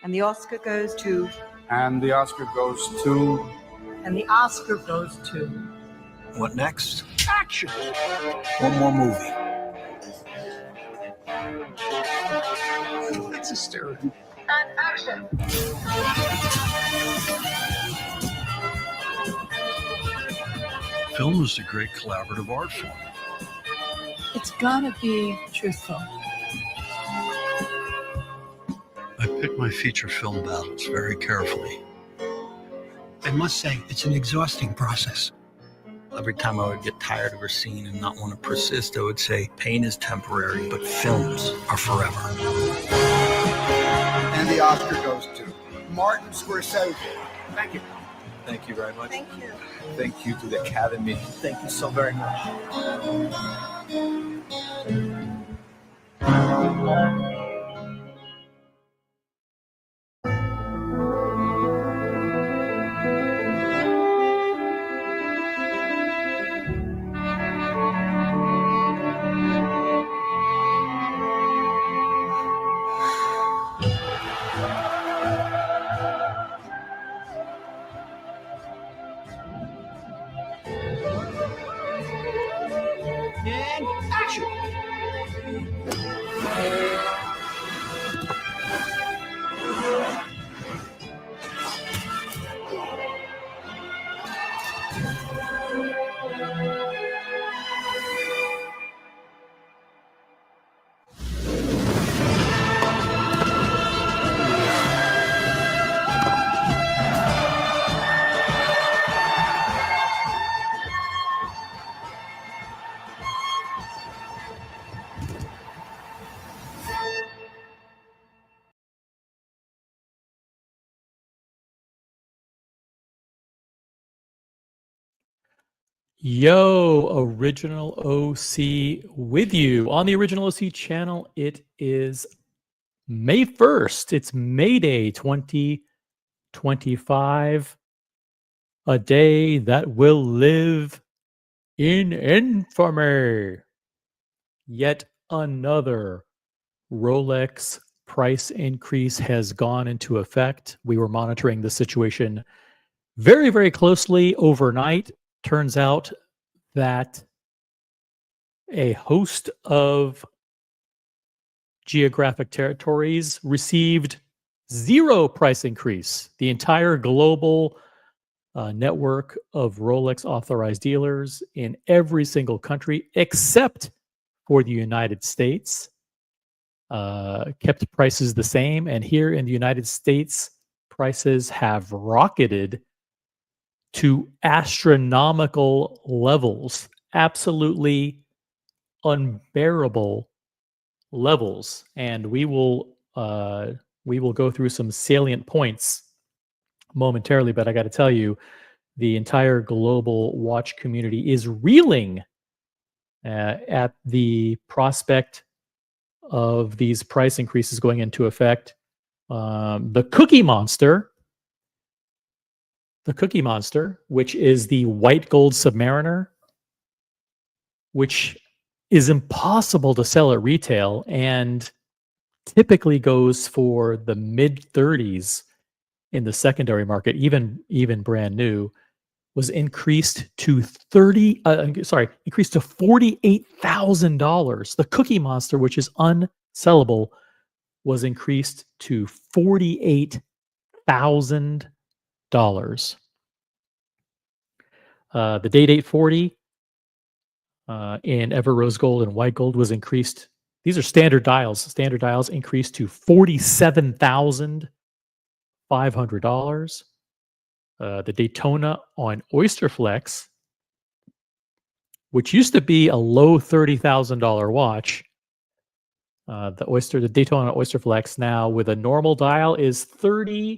And the Oscar goes to. And the Oscar goes to. And the Oscar goes to. What next? Action! One more movie. That's hysterical. And action! Film is a great collaborative art form. It's gotta be truthful. I pick my feature film battles very carefully. I must say, it's an exhausting process. Every time I would get tired of a scene and not want to persist, I would say, pain is temporary, but films are forever. And the Oscar goes to Martin Scorsese. Thank you. Thank you very much. Thank you. Thank you to the Academy. Thank you so very much. And action! Yo, Original OC with you on the Original OC channel. It is May 1st. It's May Day 2025. A day that will live in infamy. Yet another Rolex price increase has gone into effect. We were monitoring the situation very, very closely overnight. Turns out that a host of geographic territories received zero price increase. The entire global network of Rolex authorized dealers in every single country except for the United States kept prices the same. And here in the United States, prices have rocketed to astronomical levels, absolutely unbearable levels. And we will go through some salient points momentarily, but I got to tell you, the entire global watch community is reeling at the prospect of these price increases going into effect. The Cookie Monster, which is the white gold Submariner, which is impossible to sell at retail and typically goes for the mid 30s in the secondary market, even brand new, was increased to $48,000. The Cookie Monster, which is unsellable, was increased to $48,000. The Date 840 in Ever Rose Gold and White Gold was increased. These are standard dials. Standard dials increased to $47,500. The Daytona on Oysterflex, which used to be a low $30,000 watch, the Daytona Oysterflex now with a normal dial is $39,300.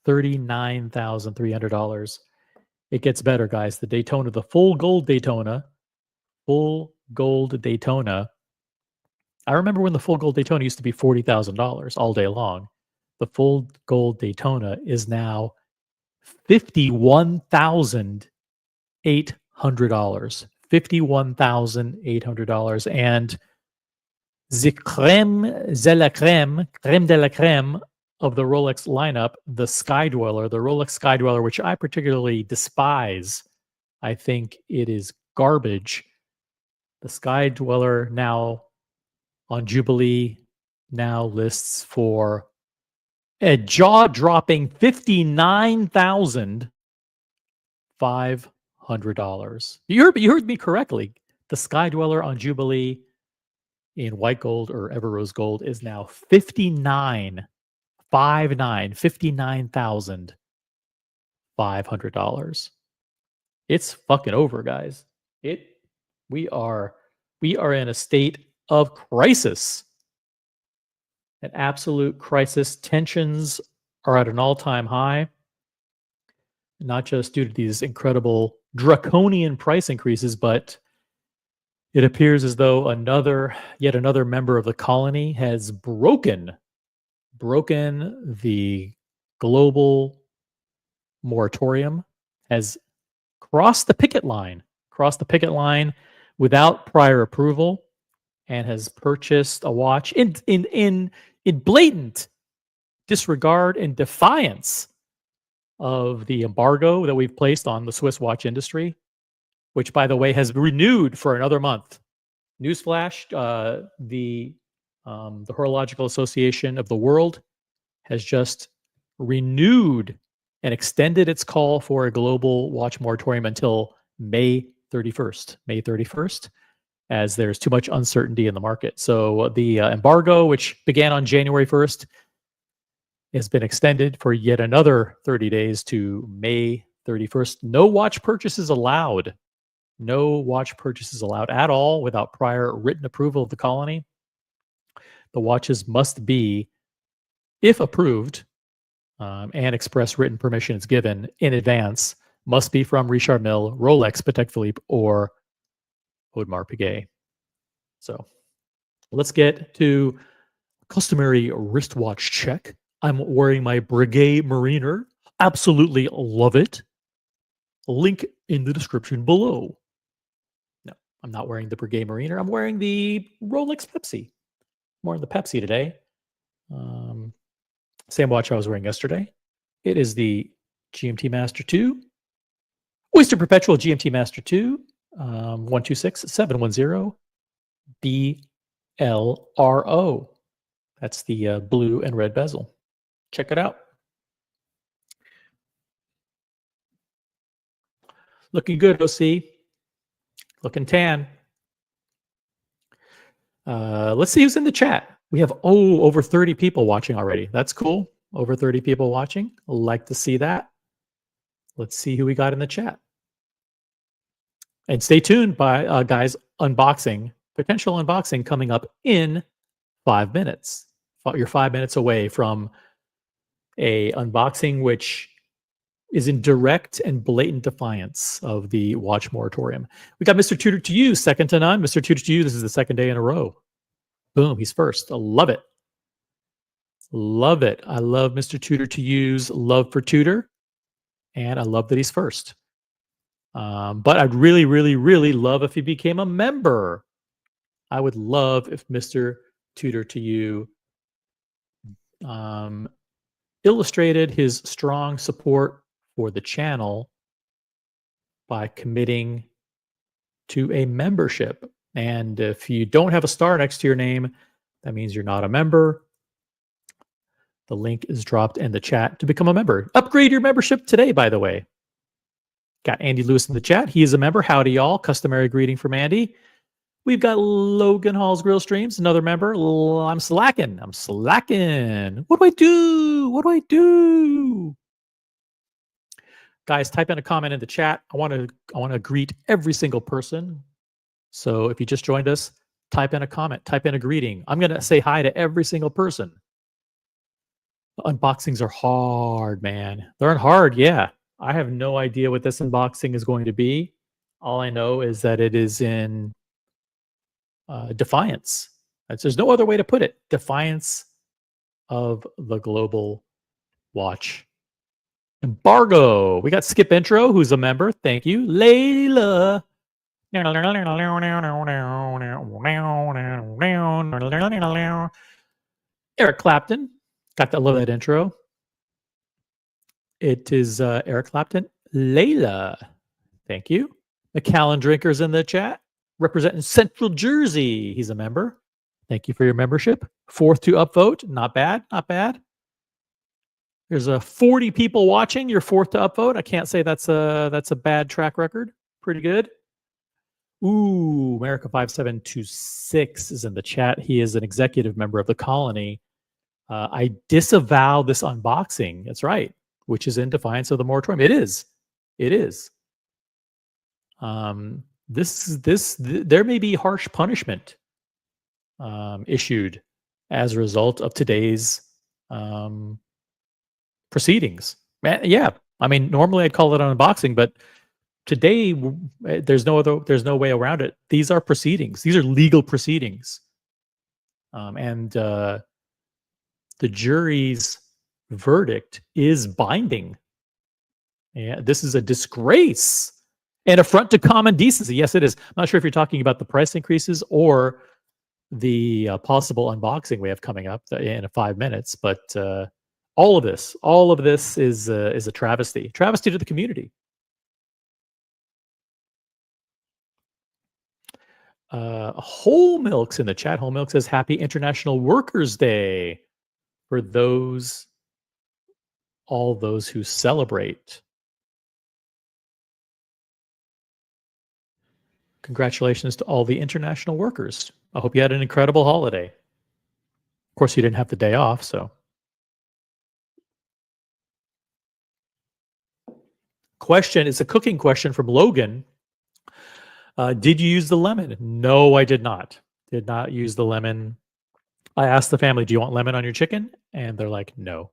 $39,300. It gets better, guys. The Daytona, the full gold Daytona. I remember when the full gold Daytona used to be $40,000 all day long. The full gold Daytona is now $51,800. $51,800. And the creme de la creme of the Rolex lineup, the Sky Dweller, the Rolex Sky Dweller, which I particularly despise. I think it is garbage. The Sky Dweller now on Jubilee now lists for a jaw-dropping $59,500. You heard me correctly. The Sky Dweller on Jubilee in white gold or ever rose gold is now $59,500. It's fucking over, guys. We are in a state of crisis. An absolute crisis. Tensions are at an all-time high, not just due to these incredible draconian price increases, but it appears as though yet another member of the colony has broken the global moratorium, has crossed the picket line without prior approval, and has purchased a watch in blatant disregard and defiance of the embargo that we've placed on the Swiss watch industry, which, by the way, has renewed for another month. Newsflash: the Horological Association of the World has just renewed and extended its call for a global watch moratorium until May 31st. May 31st, as there's too much uncertainty in the market. So the embargo, which began on January 1st, has been extended for yet another 30 days to May 31st. No watch purchases allowed. No watch purchases allowed at all without prior written approval of the colony. The watches must be, if approved, and express written permission is given in advance, must be from Richard Mille, Rolex, Patek Philippe, or Audemars Piguet. So let's get to customary wristwatch check. I'm wearing my Breguet Mariner. Absolutely love it. Link in the description below. No, I'm not wearing the Breguet Mariner. I'm wearing the Rolex Pepsi. I'm wearing the Pepsi today. Same watch I was wearing yesterday. It is the GMT Master 2. Oyster Perpetual GMT Master 2. 126710 BLRO. That's the blue and red bezel. Check it out. Looking good, OC. Looking tan. Let's see who's in the chat. We have over 30 people watching already. That's cool. Over 30 people watching. Like to see that. Let's see who we got in the chat. And stay tuned, guys. Unboxing, potential unboxing coming up in 5 minutes. You're 5 minutes away from a unboxing which is in direct and blatant defiance of the watch moratorium. We got Mr. Tudor to you, second to none. Mr. Tudor to you, this is the second day in a row. Boom, he's first. I love it. Love it. I love Mr. Tudor to use love for Tudor. And I love that he's first. But I'd really, really, really love if he became a member. I would love if Mr. Tudor to you illustrated his strong support for the channel by committing to a membership. And if you don't have a star next to your name, that means you're not a member. The link is dropped in the chat to become a member. Upgrade your membership today, by the way. Got Andy Lewis in the chat. He is a member. Howdy, y'all. Customary greeting from Andy. We've got Logan Hall's Grill Streams, another member. I'm slacking. What do I do? What do I do? Guys, type in a comment in the chat. I want to greet every single person. So if you just joined us, type in a comment, type in a greeting. I'm going to say hi to every single person. Unboxings are hard, man. They're hard, yeah. I have no idea what this unboxing is going to be. All I know is that it is in defiance. There's no other way to put it. Defiance of the global watch embargo. We got Skip Intro, who's a member. Thank you. Layla. Eric Clapton. Got that, love that intro. It is Eric Clapton. Layla. Thank you. McAllen Drinkers in the chat. Representing Central Jersey. He's a member. Thank you for your membership. Fourth to upvote. Not bad. Not bad. There's 40 people watching. You're fourth to upvote. I can't say that's a bad track record. Pretty good. Ooh, America 5726 is in the chat. He is an executive member of the colony. I disavow this unboxing. That's right, which is in defiance of the moratorium. It is. It is. There may be harsh punishment issued as a result of today's proceedings. Yeah, I mean, normally I'd call it an unboxing, but today there's no way around it. These are proceedings. These are legal proceedings, and the jury's verdict is binding. Yeah, this is a disgrace, an affront to common decency. Yes, it is. I'm not sure if you're talking about the price increases or the possible unboxing we have coming up in 5 minutes, but all of this is a travesty to the community. Whole Milk's in the chat. Whole Milk says Happy International Workers' Day for all those who celebrate. Congratulations to all the international workers. I hope you had an incredible holiday. Of course, you didn't have the day off, so. Question, it's a cooking question from Logan. Did you use the lemon? No, I did not. Did not use the lemon. I asked the family, do you want lemon on your chicken? And they're like, no.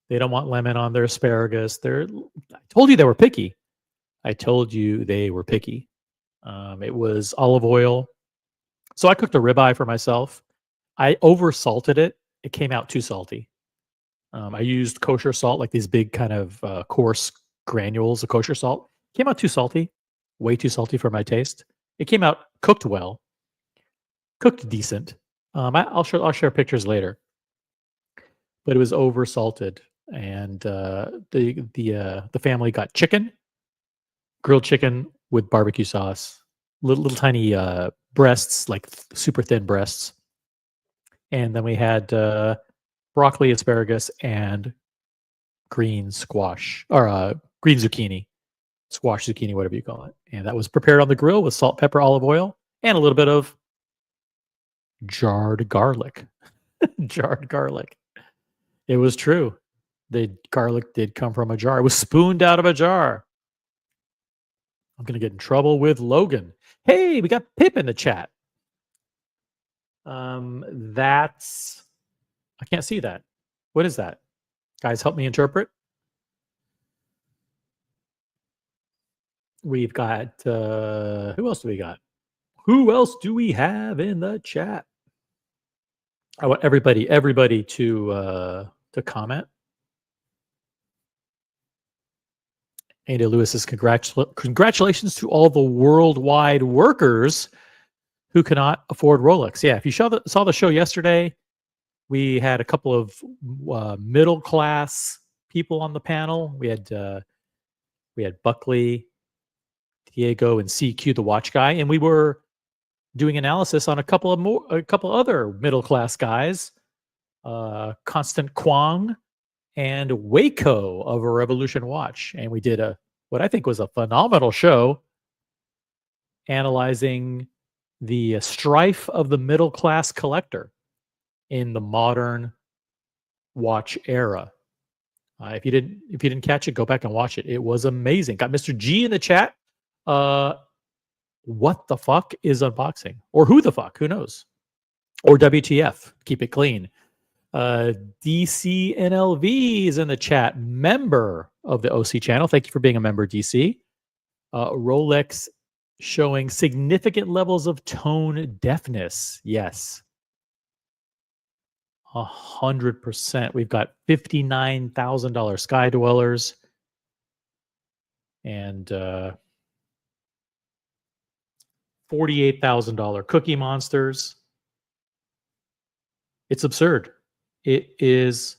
They don't want lemon on their asparagus. I told you they were picky. It was olive oil. So I cooked a ribeye for myself. I over-salted it. It came out too salty. I used kosher salt, like these big kind of coarse granules of kosher salt. Came out too salty. Way too salty for my taste. It came out cooked well. Cooked decent. I'll share pictures later. But it was over-salted. And the family got chicken, grilled chicken with barbecue sauce, little tiny breasts, like super thin breasts, and then we had broccoli, asparagus, and green squash or green zucchini, squash zucchini, whatever you call it, and that was prepared on the grill with salt, pepper, olive oil, and a little bit of jarred garlic. Jarred garlic. It was true. The garlic did come from a jar. It was spooned out of a jar. I'm going to get in trouble with Logan. Hey, we got Pip in the chat. I can't see that. What is that? Guys, help me interpret. We've got, who else do we got? Who else do we have in the chat? I want everybody to comment. Andy Lewis says, congratulations to all the worldwide workers who cannot afford Rolex. Yeah, if you saw the show yesterday, we had a couple of middle class people on the panel. We had Buckley, Diego, and CQ, the watch guy, and we were doing analysis on a couple other middle class guys, Constant Kwong and Waco of a Revolution Watch. And we did what I think was a phenomenal show analyzing the strife of the middle class collector in the modern watch era. If you didn't catch it, go back and watch it. It was amazing. Got Mr. G in the chat. What the fuck is unboxing? Or who the fuck? Who knows? Or WTF? Keep it clean. DCNLV is in the chat, member of the OC channel. Thank you for being a member, DC. Rolex showing significant levels of tone deafness. Yes. 100%. We've got $59,000 Sky Dwellers. And $48,000 Cookie Monsters. It's absurd. It is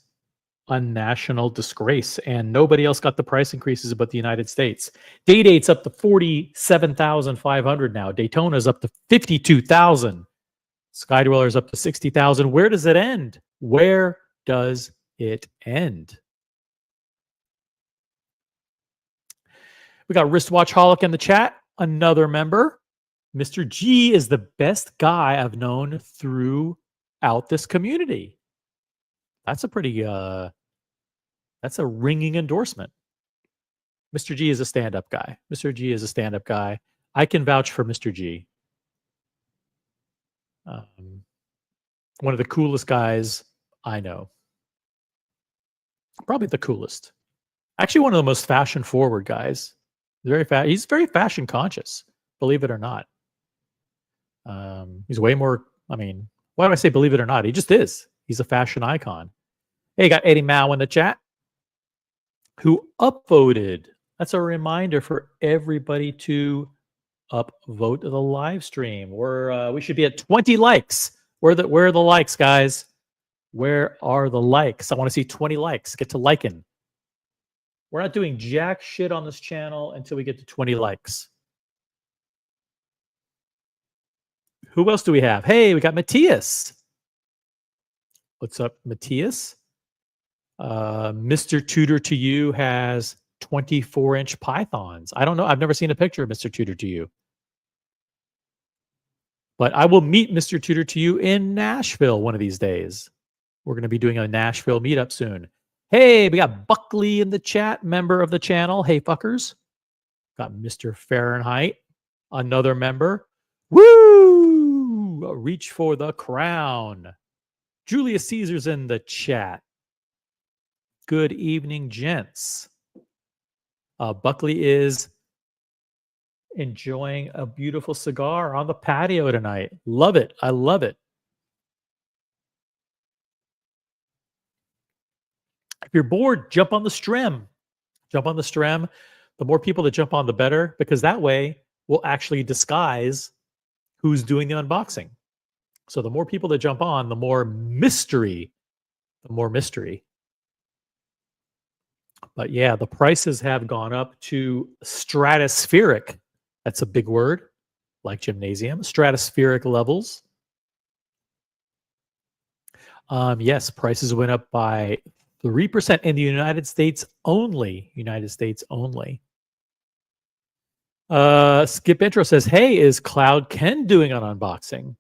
a national disgrace, and nobody else got the price increases but the United States. Day-Date's up to $47,500 now. Daytona's up to $52,000. Skydweller's up to $60,000. Where does it end? Where does it end? We got Wristwatchholic in the chat, another member. Mr. G is the best guy I've known throughout this community. That's a pretty that's a ringing endorsement. Mr. G is a stand-up guy. Mr. G is a stand-up guy. I can vouch for Mr. G. One of the coolest guys I know. Probably the coolest. Actually, one of the most fashion-forward guys. He's very fashion conscious, believe it or not. He's way more, I mean, why do I say believe it or not? He just is. He's a fashion icon. Hey, you got Eddie Mao in the chat who upvoted. That's a reminder for everybody to upvote the live stream. We should be at 20 likes. Where are the likes, guys? Where are the likes? I want to see 20 likes. Get to liking. We're not doing jack shit on this channel until we get to 20 likes. Who else do we have? Hey, we got Matthias. What's up, Matthias? Mr. Tutor to You has 24-inch pythons. I don't know. I've never seen a picture of Mr. Tutor to You. But I will meet Mr. Tutor to You in Nashville one of these days. We're going to be doing a Nashville meetup soon. Hey, we got Buckley in the chat, member of the channel. Hey, fuckers. Got Mr. Fahrenheit, another member. Woo! Reach for the crown. Julius Caesar's in the chat. Good evening, gents. Buckley is enjoying a beautiful cigar on the patio tonight. Love it. I love it. If you're bored, jump on the stream. Jump on the stream. The more people that jump on, the better, because that way we'll actually disguise who's doing the unboxing. So the more people that jump on, the more mystery. The more mystery. But yeah, the prices have gone up to stratospheric. That's a big word, like gymnasium. Stratospheric levels. Yes, prices went up by 3% in the United States only. United States only. Skip Intro says, hey, is Cloud Ken doing an unboxing?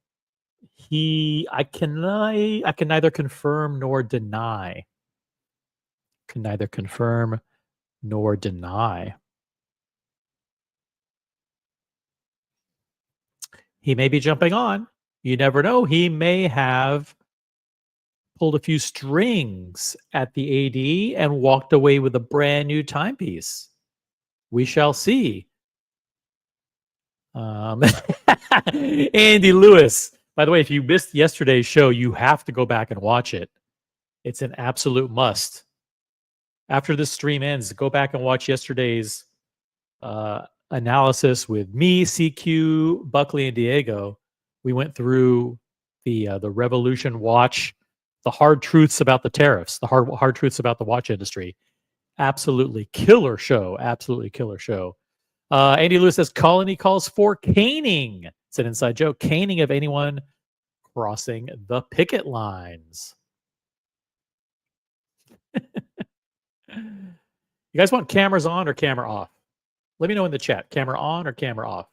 I can neither confirm nor deny. Can neither confirm nor deny. He may be jumping on. You never know. He may have pulled a few strings at the AD and walked away with a brand new timepiece. We shall see. Andy Lewis. By the way, if you missed yesterday's show, you have to go back and watch it. It's an absolute must. After this stream ends, go back and watch yesterday's analysis with me, CQ, Buckley, and Diego. We went through the Revolution watch, the hard truths about the tariffs, the hard truths about the watch industry. Absolutely killer show. Absolutely killer show. Andy Lewis says, Colony calls for caning. It's an inside joke. Caning of anyone crossing the picket lines. You guys want cameras on or camera off? Let me know in the chat. Camera on or camera off?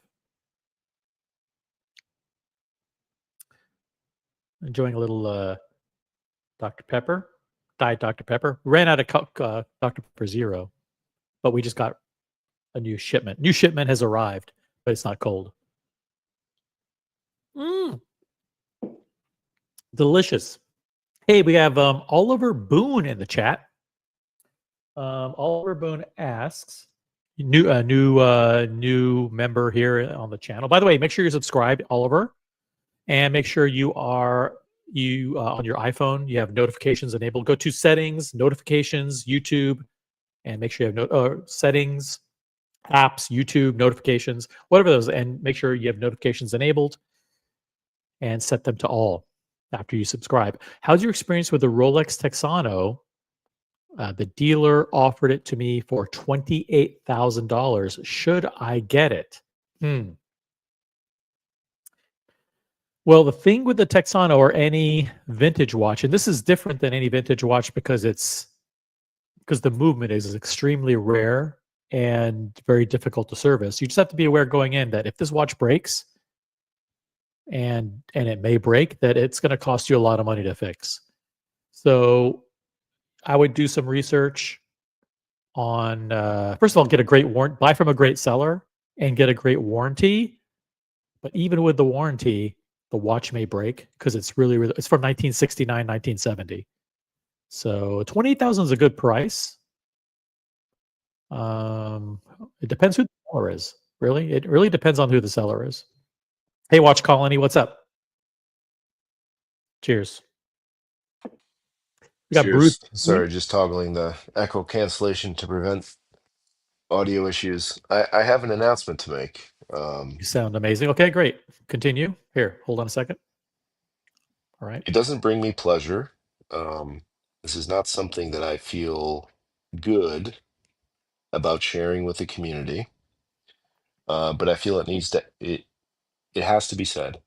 Enjoying a little Dr. Pepper. Diet Dr. Pepper. Ran out of Dr. Pepper Zero, but we just got a new shipment. New shipment has arrived, but it's not cold. Delicious. Hey, we have Oliver Boone in the chat. Oliver Boone asks, new member here on the channel. By the way, make sure you're subscribed, Oliver, and make sure you are on your iPhone. You have notifications enabled. Go to settings, notifications, YouTube, and make sure you have settings, apps, YouTube, notifications, whatever those, and make sure you have notifications enabled and set them to all after you subscribe. How's your experience with the Rolex Texano? The dealer offered it to me for $28,000. Should I get it? Well, the thing with the Texano or any vintage watch, and this is different than any vintage watch because the movement is extremely rare and very difficult to service. You just have to be aware going in that if this watch breaks, and it may break, that it's going to cost you a lot of money to fix. So I would do some research on first of all, get a great warrant, buy from a great seller and get a great warranty. But even with the warranty, the watch may break because it's really it's from 1969, 1970. So 28,000 is a good price. It depends who the seller is. Really, it really depends on who the seller is. Hey, Watch Colony, what's up? Cheers. We got Cheers. Bruce. Sorry, just toggling the echo cancellation to prevent audio issues. I have an announcement to make. You sound amazing. Okay, great. Continue. Here, hold on a second. All right. It doesn't bring me pleasure. This is not something that I feel good about sharing with the community. But I feel it has to be said.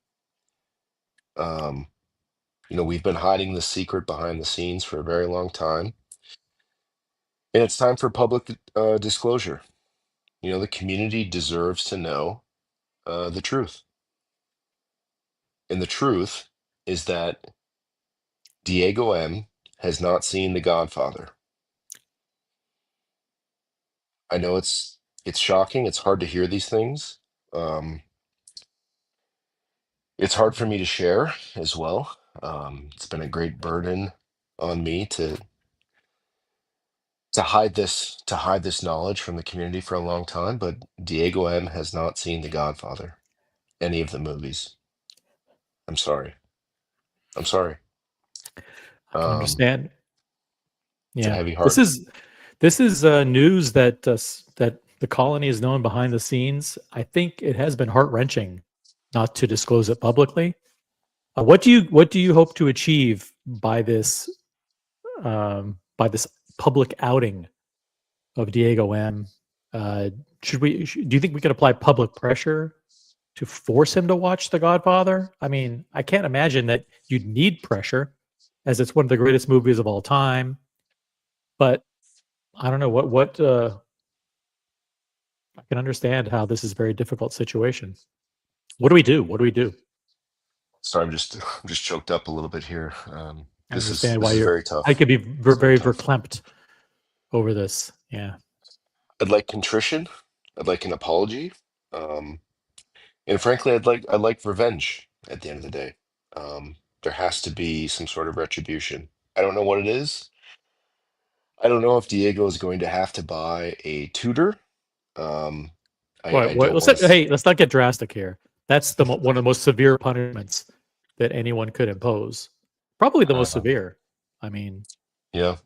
We've been hiding the secret behind the scenes for a very long time. And it's time for public disclosure. The community deserves to know the truth. And the truth is that Diego M. has not seen The Godfather. I know it's shocking. It's hard to hear these things. It's hard for me to share as well. It's been a great burden on me to hide this knowledge from the community for a long time. But Diego M. has not seen The Godfather, any of the movies. I'm sorry. I'm sorry. I can understand. It's a Yeah, heavy heart. this is news that that the colony is known behind the scenes. I think it has been heart wrenching not to disclose it publicly. What do you hope to achieve by this public outing of Diego M? Do you think we could apply public pressure to force him to watch The Godfather? I mean, I can't imagine that you'd need pressure, as it's one of the greatest movies of all time. But I don't know what I can understand how this is a very difficult situation. What do we do? What do we do? Sorry, I'm just choked up a little bit here. I This understand is you're. very tough. I could be very tough. verklempt over this. Yeah. I'd like contrition. I'd like an apology. And frankly, I'd like revenge at the end of the day. There has to be some sort of retribution. I don't know what it is. I don't know if Diego is going to have to buy a tutor. I don't Let's want to. let's not get drastic here. That's one of the most severe punishments that anyone could impose. Probably the most severe. I mean, Yeah.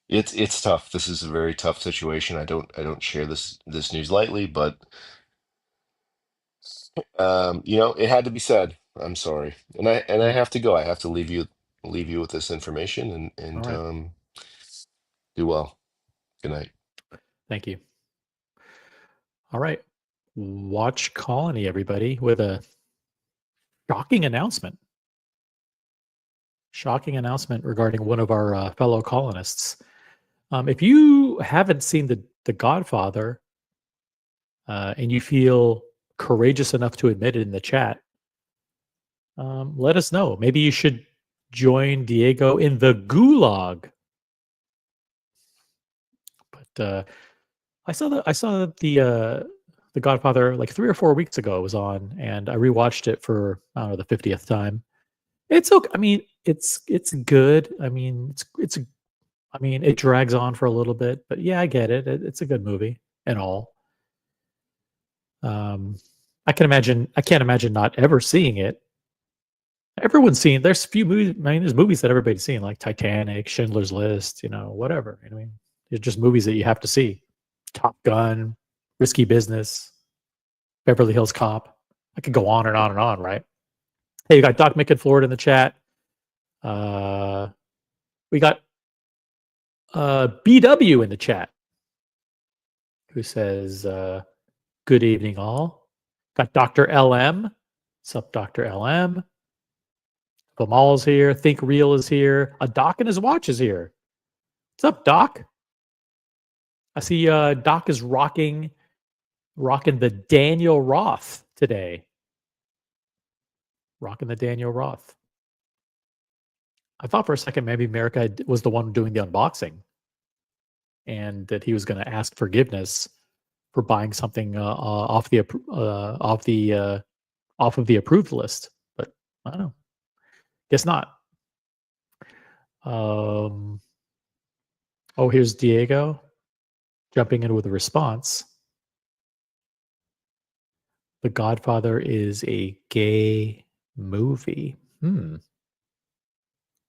It's tough. This is a very tough situation. I don't share this news lightly, but it had to be said. I'm sorry, and I have to go. I have to leave you with this information and all right. Do well. Good night. Thank you. All right. Watch Colony, everybody, with a shocking announcement. Shocking announcement regarding one of our fellow colonists. If you haven't seen the Godfather, and you feel courageous enough to admit it in the chat, let us know. Maybe you should join Diego in the gulag. But I saw the Godfather like 3 or 4 weeks ago. It was on, and I rewatched it for, I don't know, the 50th time. It's okay. I mean, it's good. I mean, it drags on for a little bit, but yeah, I get it. It's a good movie and all. I can't imagine not ever seeing it. Everyone's seen. There's a few movies. I mean, there's movies that everybody's seen, like Titanic, Schindler's List, whatever. I mean, it's just movies that you have to see. Top Gun, Risky Business, Beverly Hills Cop. I could go on and on and on, right? Hey, you got Doc Mick in Florida in the chat. We got BW in the chat who says, good evening, all. Got Dr. LM. What's up, Dr. LM? Bamal's here. Think Real is here. A Doc and his watch is here. What's up, Doc? I see Doc is rocking the Daniel Roth today. Rocking the Daniel Roth. I thought for a second maybe America was the one doing the unboxing, and that he was going to ask forgiveness for buying something off of the approved list. But I don't know. Guess not. Oh, here's Diego jumping in with a response. The Godfather is a gay movie.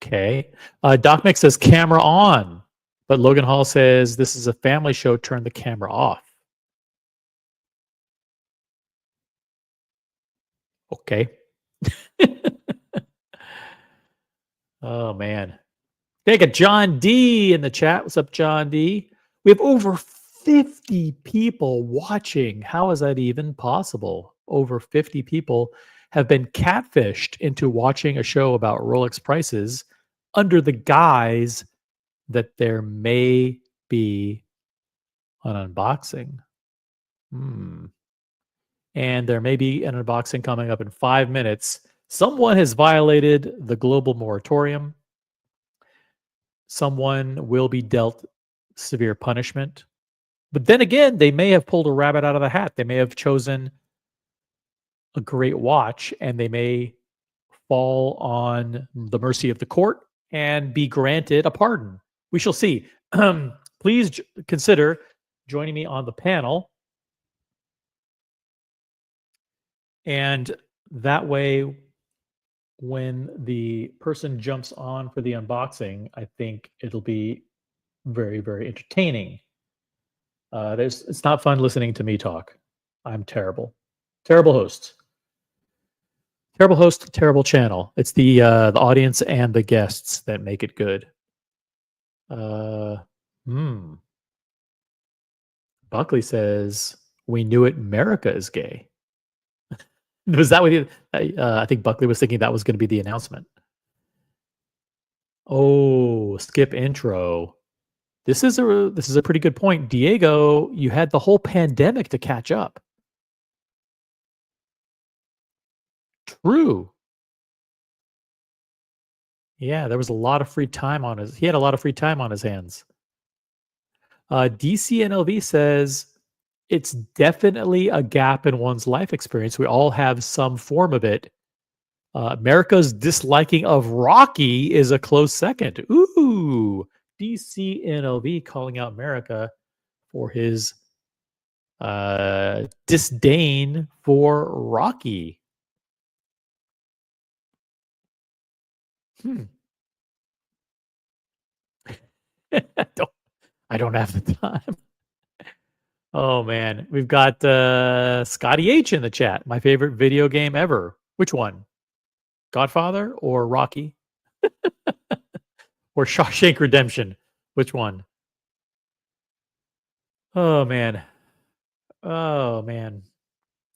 Okay. Doc Mick says camera on, but Logan Hall says this is a family show. Turn the camera off. Okay. Oh man. Okay, got John D in the chat. What's up, John D? We have over 50 people watching. How is that even possible? Over 50 people have been catfished into watching a show about Rolex prices under the guise that there may be an unboxing. And there may be an unboxing coming up in 5 minutes. Someone has violated the global moratorium. Someone will be dealt severe punishment. But then again, they may have pulled a rabbit out of the hat. They may have chosen a great watch, and they may fall on the mercy of the court and be granted a pardon. We shall see. Please consider joining me on the panel. And that way, when the person jumps on for the unboxing, I think it'll be very, very entertaining. It's not fun listening to me talk. I'm terrible. Terrible host. Terrible host, terrible channel. It's the audience and the guests that make it good. Buckley says, we knew it, America is gay. Was that what you? I think Buckley was thinking that was going to be the announcement. Oh, skip intro. This is a pretty good point, Diego. You had the whole pandemic to catch up. True. Yeah, there was a lot of free time on his. He had a lot of free time on his hands. DCNLV says it's definitely a gap in one's life experience. We all have some form of it. America's disliking of Rocky is a close second. Ooh, DCNLV calling out America for his disdain for Rocky. I don't have the time. Oh man, we've got Scotty H in the chat. My favorite video game ever. Which one? Godfather or Rocky? Or Shawshank Redemption? Which one? Oh man. Oh man.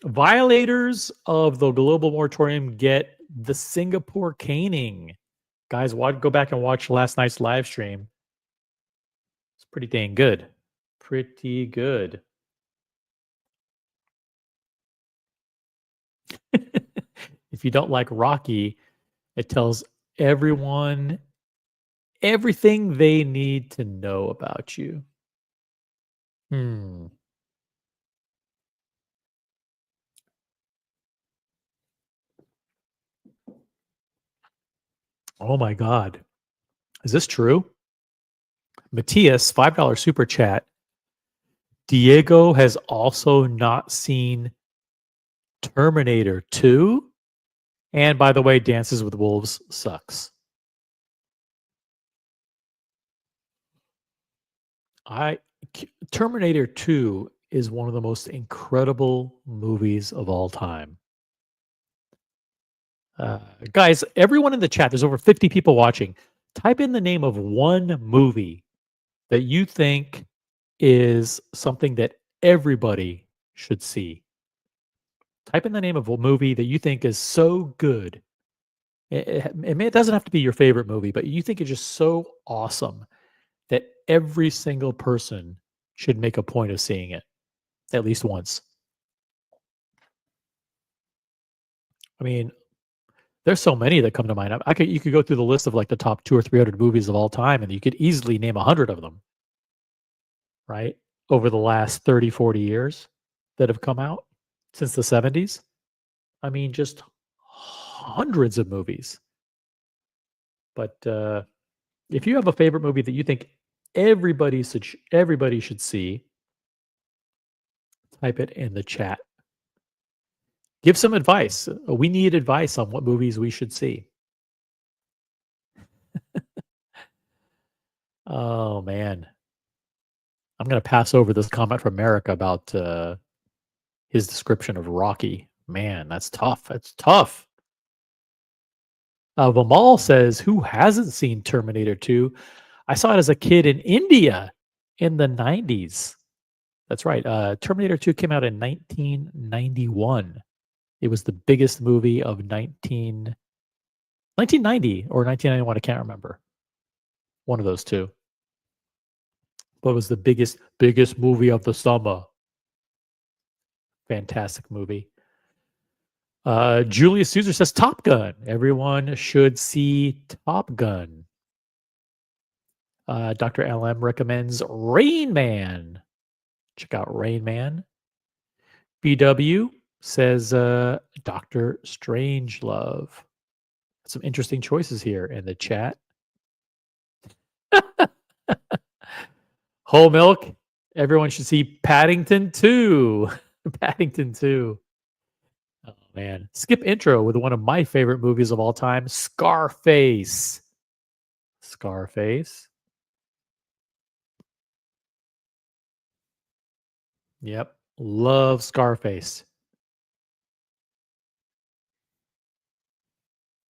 Violators of the global moratorium get the Singapore caning. Guys, go back and watch last night's live stream. It's pretty dang good. Pretty good. If you don't like Rocky, it tells everyone everything they need to know about you. Oh my God. Is this true? Matthias, $5 super chat. Diego has also not seen Terminator 2. And by the way, Dances with Wolves sucks. I Terminator 2 is one of the most incredible movies of all time. Guys, everyone in the chat, there's over 50 people watching. Type in the name of one movie that you think is something that everybody should see. Type in the name of a movie that you think is so good. It doesn't have to be your favorite movie, but you think it's just so awesome that every single person should make a point of seeing it at least once. I mean, there's so many that come to mind. You could go through the list of like the top 200 or 300 movies of all time, and you could easily name 100 of them, right? Over the last 30, 40 years that have come out since the 70s. I mean, just hundreds of movies. But if you have a favorite movie that you think everybody should see, type it in the chat. Give some advice. We need advice on what movies we should see. Oh man, I'm gonna pass over this comment from Merrick about his description of Rocky. Man, that's tough. That's tough. Vimal says, "Who hasn't seen Terminator 2? I saw it as a kid in India in the 90s." That's right. Terminator 2 came out in 1991. It was the biggest movie of 1990 or 1991. I can't remember. One of those two. But it was the biggest movie of the summer. Fantastic movie. Julius Caesar says Top Gun. Everyone should see Top Gun. Dr. LM recommends Rain Man. Check out Rain Man. BW says Dr. Strangelove. Some interesting choices here in the chat. Whole Milk. Everyone should see Paddington 2. Paddington 2. Oh, man. Skip intro with one of my favorite movies of all time, Scarface. Scarface. Yep. Love Scarface.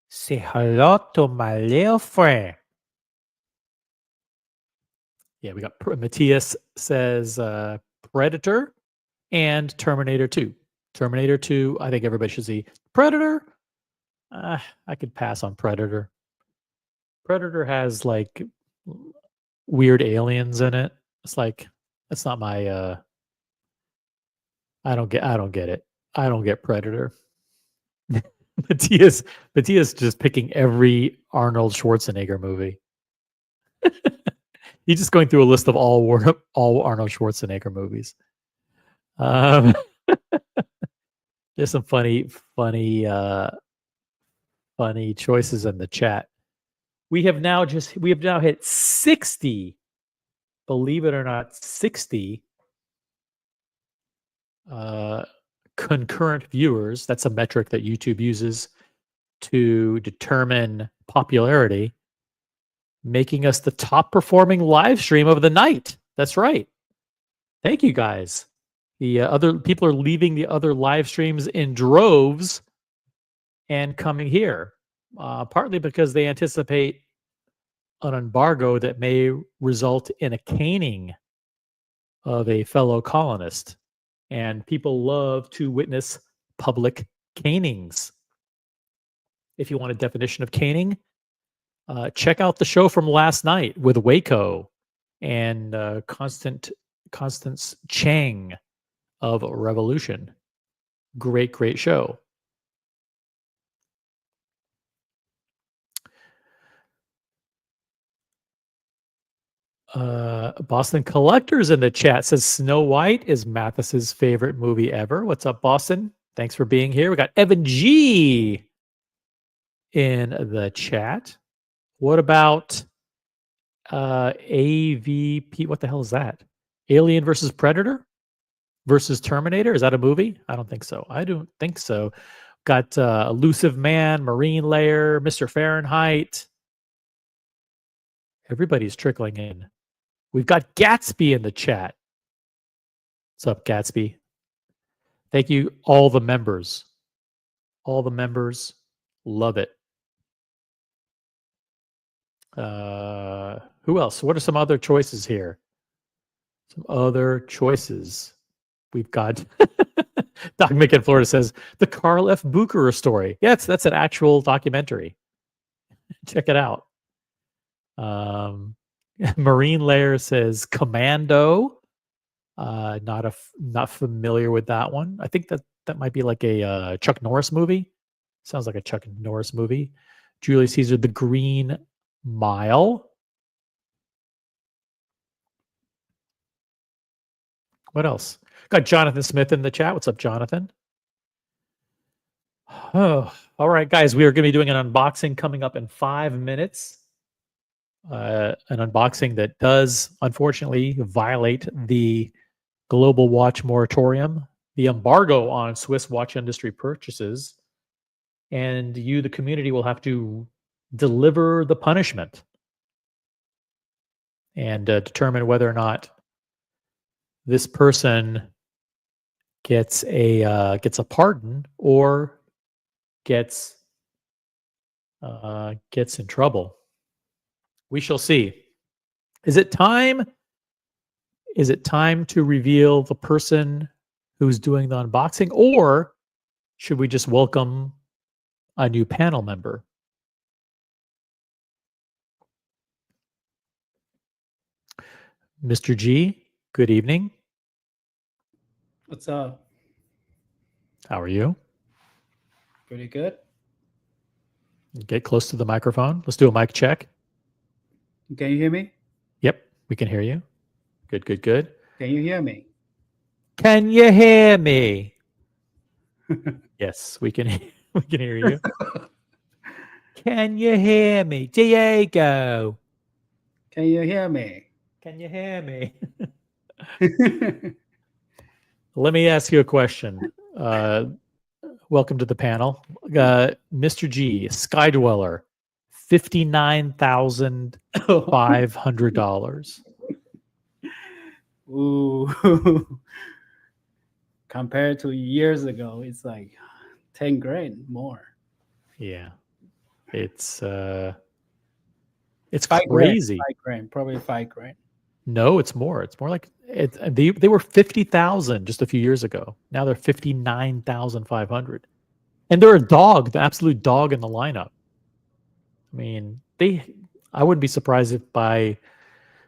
Say hello to my little friend. Yeah, we got Matthias says Predator and Terminator 2. Terminator 2, I think everybody should see. Predator, I could pass on Predator. Predator has like weird aliens in it. It's like that's not my I don't get it. I don't get Predator. Matthias just picking every Arnold Schwarzenegger movie. He's just going through a list of all Arnold Schwarzenegger movies. There's some funny choices in the chat. We have now hit 60, believe it or not, 60 concurrent viewers. That's a metric that YouTube uses to determine popularity, making us the top performing live stream of the night. That's right. Thank you guys. The other people are leaving the other live streams in droves and coming here, partly because they anticipate an embargo that may result in a caning of a fellow colonist. And people love to witness public canings. If you want a definition of caning, check out the show from last night with Waco and Constance Chang of Revolution. Great show. Boston Collectors in the chat says Snow White is Mathis's favorite movie ever. What's up, Boston? Thanks for being here. We got Evan G in the chat. What about AVP? What the hell is that? Alien versus Predator versus Terminator? Is that a movie? I don't think so. Got Elusive Man, Marine Layer, Mr. Fahrenheit. Everybody's trickling in. We've got Gatsby in the chat. What's up, Gatsby? Thank you, all the members. All the members love it. Who else? What are some other choices here? Some other choices. We've got Doc Mick in Florida says the Carl F. Bucherer story. Yeah, that's an actual documentary. Check it out. Marine Lair says Commando. Not familiar with that one. I think that might be like a Chuck Norris movie. Sounds like a Chuck Norris movie. Julius Caesar, The Green Mile. What else? Got Jonathan Smith in the chat. What's up, Jonathan? Oh, all right, guys. We are going to be doing an unboxing coming up in 5 minutes. An unboxing that does, unfortunately, violate the global watch moratorium, the embargo on Swiss watch industry purchases, and you, the community, will have to deliver the punishment and determine whether or not this person gets a pardon or gets in trouble. We shall see. Is it time? Is it time to reveal the person who's doing the unboxing, or should we just welcome a new panel member? Mr. G, good evening. What's up? How are you? Pretty good. Get close to the microphone. Let's do a mic check. Can you hear me? Yep, we can hear you. Good, good, good. Can you hear me? Can you hear me? Yes, we can. We can hear you. Can you hear me, Diego? Can you hear me? Can you hear me? Let me ask you a question. Welcome to the panel, Mr. G, Sky Dweller, $59,500. Ooh. Compared to years ago, it's like 10 grand more. Yeah, it's 5 crazy. Grand, 5 grand, probably 5 grand. No, it's more. It's more like they were 50,000 just a few years ago. Now they're 59,500, and they're a dog, the absolute dog in the lineup. I mean, I wouldn't be surprised if by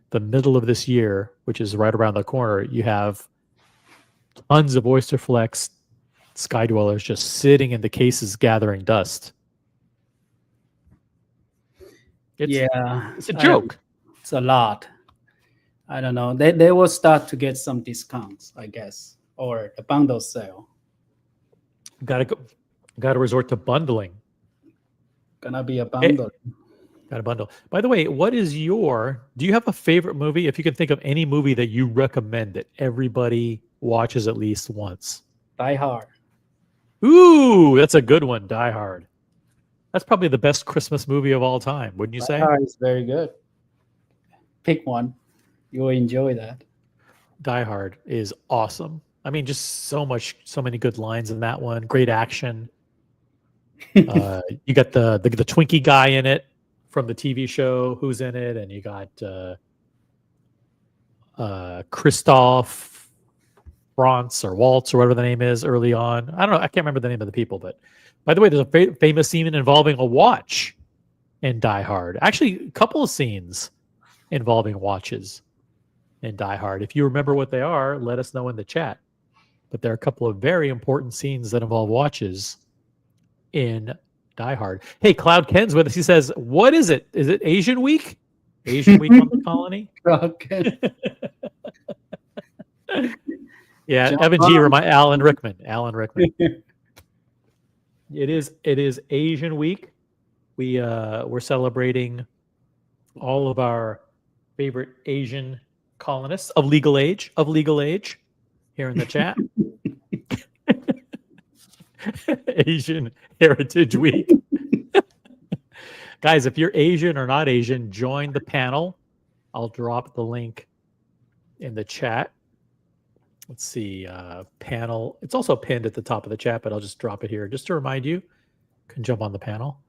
the middle of this year, which is right around the corner, you have tons of Oyster Flex Sky Dwellers just sitting in the cases gathering dust. It's a joke. It's a lot. I don't know. They will start to get some discounts, I guess, or a bundle sale. Got to resort to bundling. Gonna be a bundle. Got a bundle. By the way, do you have a favorite movie? If you can think of any movie that you recommend that everybody watches at least once. Die Hard. Ooh, that's a good one. Die Hard. That's probably the best Christmas movie of all time, wouldn't you say? Die Hard is very good. Pick one. You will enjoy that. Die Hard is awesome. I mean, just so many good lines in that one. Great action. You got the Twinkie guy in it from the TV show who's in it, and you got Christoph Franz or Waltz or whatever the name is early on. I don't know. I can't remember the name of the people, but by the way, there's a famous scene involving a watch in Die Hard. Actually, a couple of scenes involving watches in Die Hard. If you remember what they are, let us know in the chat. But there are a couple of very important scenes that involve watches in Die Hard. Hey, Cloud Ken's with us. He says, what is it? Is it Asian Week? Asian Week on the colony? Okay. Yeah, John Evan G. Alan Rickman. It is Asian Week. We're celebrating all of our favorite Asian colonists of legal age here in the chat. Asian Heritage Week. Guys, if you're Asian or not Asian, join the panel. I'll drop the link in the chat. Let's see, panel. It's also pinned at the top of the chat, but I'll just drop it here just to remind you. You can jump on the panel.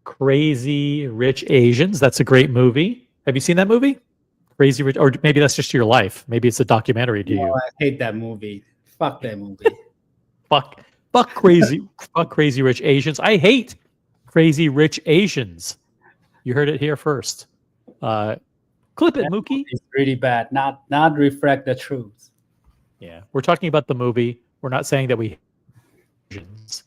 Crazy Rich Asians. That's a great movie. Have you seen that movie? Crazy Rich, or maybe that's just your life. Maybe it's a documentary to you. I hate that movie. Fuck that movie. Fuck Crazy Rich Asians. I hate Crazy Rich Asians. You heard it here first. Clip it, Mookie. It's really bad. Not reflect the truth. Yeah, we're talking about the movie. We're not saying that we hate Asians.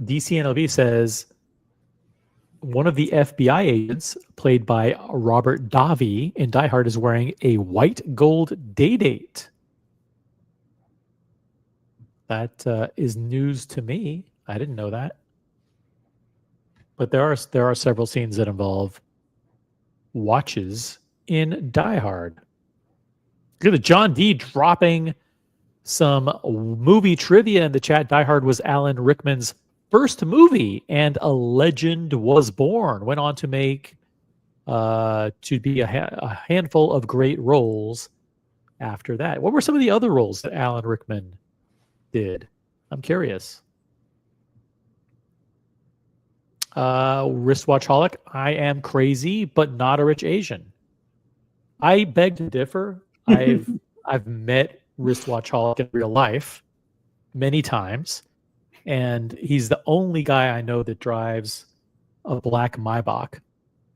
DCNLV says one of the FBI agents, played by Robert Davi in Die Hard, is wearing a white gold day-date. That is news to me. I didn't know that. But there are several scenes that involve watches in Die Hard. Look at John D dropping some movie trivia in the chat. Die Hard was Alan Rickman's first movie, and a legend was born. Went on to make to be a handful of great roles after that. What were some of the other roles that Alan Rickman did? I'm curious. Wristwatchholic. I am crazy, but not a rich Asian. I beg to differ. I've met Wristwatchholic in real life many times, and he's the only guy I know that drives a black Maybach.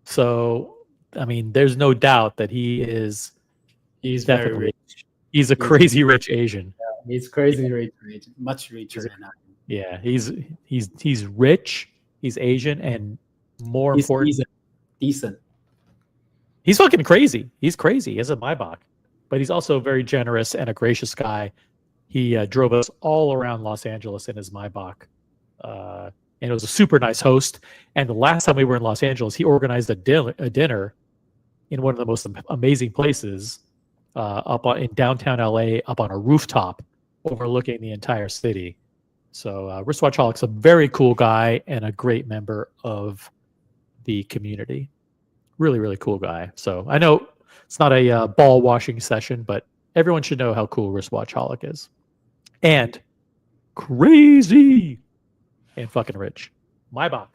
So, I mean, there's no doubt that he's very rich. He's a crazy rich Asian. Yeah, he's crazy rich, much richer than I am. Yeah, he's rich. He's Asian, and more important, decent. He's fucking crazy. He's crazy. He has a Maybach, but he's also very generous and a gracious guy. He drove us all around Los Angeles in his Maybach, and it was a super nice host. And the last time we were in Los Angeles, he organized a dinner in one of the most amazing places in downtown LA, up on a rooftop overlooking the entire city. So Wristwatchholic's a very cool guy and a great member of the community. Really, really cool guy. So I know it's not a ball washing session, but everyone should know how cool Wristwatchholic is. And crazy and fucking rich. Maybach.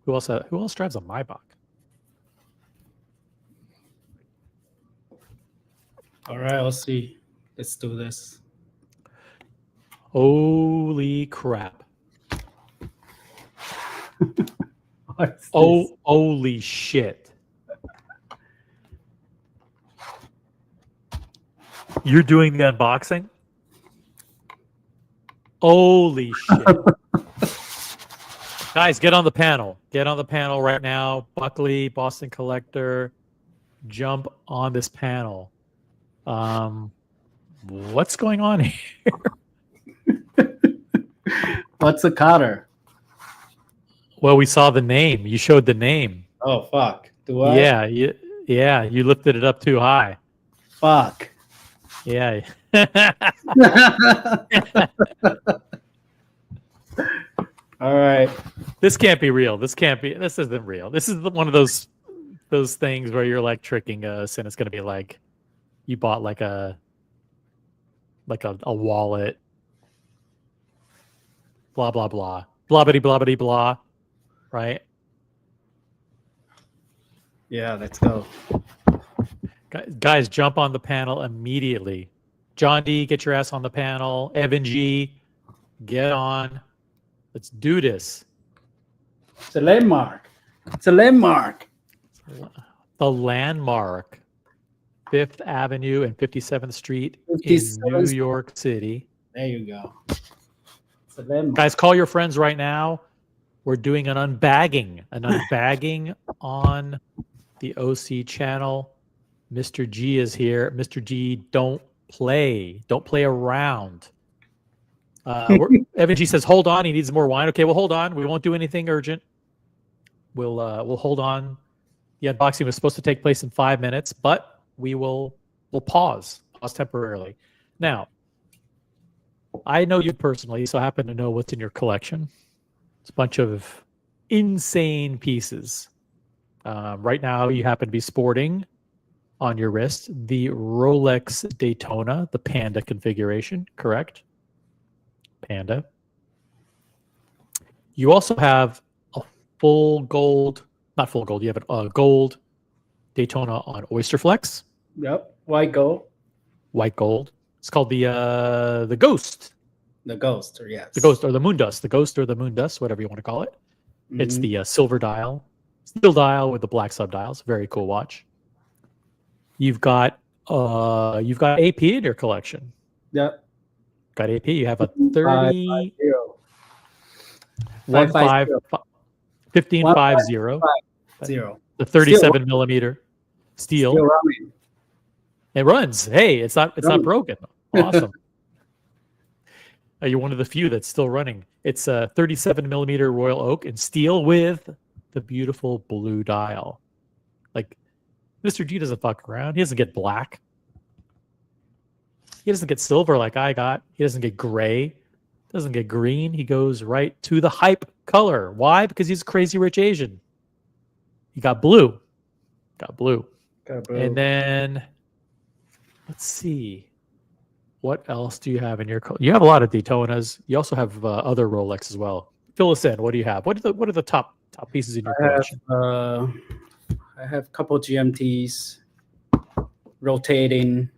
Who else drives a Maybach? All right, let's see. Let's do this. Holy crap. Holy shit. You're doing the unboxing? Holy shit. Guys, get on the panel. Get on the panel right now. Buckley, Boston Collector, jump on this panel. What's going on here? What's a Cotter? Well, we saw the name. You showed the name. Oh, fuck. Do I? Yeah, you lifted it up too high. Fuck. Yeah. All right. This can't be real. This isn't real. This is one of those things where you're like tricking us, and it's going to be like you bought like a wallet. Blah, blah, blah. Blah-bitty, blah-bitty, blah. Right? Yeah, let's go. Guys, jump on the panel immediately. John D, get your ass on the panel. Evan G, get on. Let's do this. It's a landmark. It's a landmark. The landmark. 5th Avenue and 57th Street in New York City. There you go. It's a landmark. Guys, call your friends right now. We're doing an unbagging on the OC channel. Mr. G is here. Mr. G, don't play around. Evan G says, hold on. He needs more wine. Okay, well, hold on. We won't do anything urgent. We'll hold on. The unboxing was supposed to take place in 5 minutes, but we'll pause temporarily. Now, I know you personally, so I happen to know what's in your collection. It's a bunch of insane pieces. Right now, you happen to be sporting on your wrist the Rolex Daytona, the Panda configuration, correct? Panda. You also have a full gold, not full gold, you have a gold Daytona on Oyster Flex, Yep. White gold. white gold. It's called the Ghost. The ghost, or yes. The Ghost or the Moon Dust. The Ghost or the Moon Dust, whatever you want to call it. It's Mhm. the silver dial, steel dial with the black subdials. Very cool watch. You've got AP in your collection. Yep. Got AP. You have a 30 550. 1550, 0. the 37 millimeter steel. Still running. It runs. Hey, it's not Running. broken. Awesome. You're one of the few that's still running. It's a 37 millimeter Royal Oak and steel with the beautiful blue dial. Like, Mr. G doesn't fuck around. He doesn't get black. He doesn't get silver like I got. He doesn't get gray. Doesn't get green. He goes right to the hype color. Why? Because he's a crazy rich Asian. He got blue. Got blue. And then let's see. What else do you have in your? You have a lot of Daytonas. You also have other Rolex as well. Fill us in. What do you have? What are the top pieces in your collection? I have a couple GMTs rotating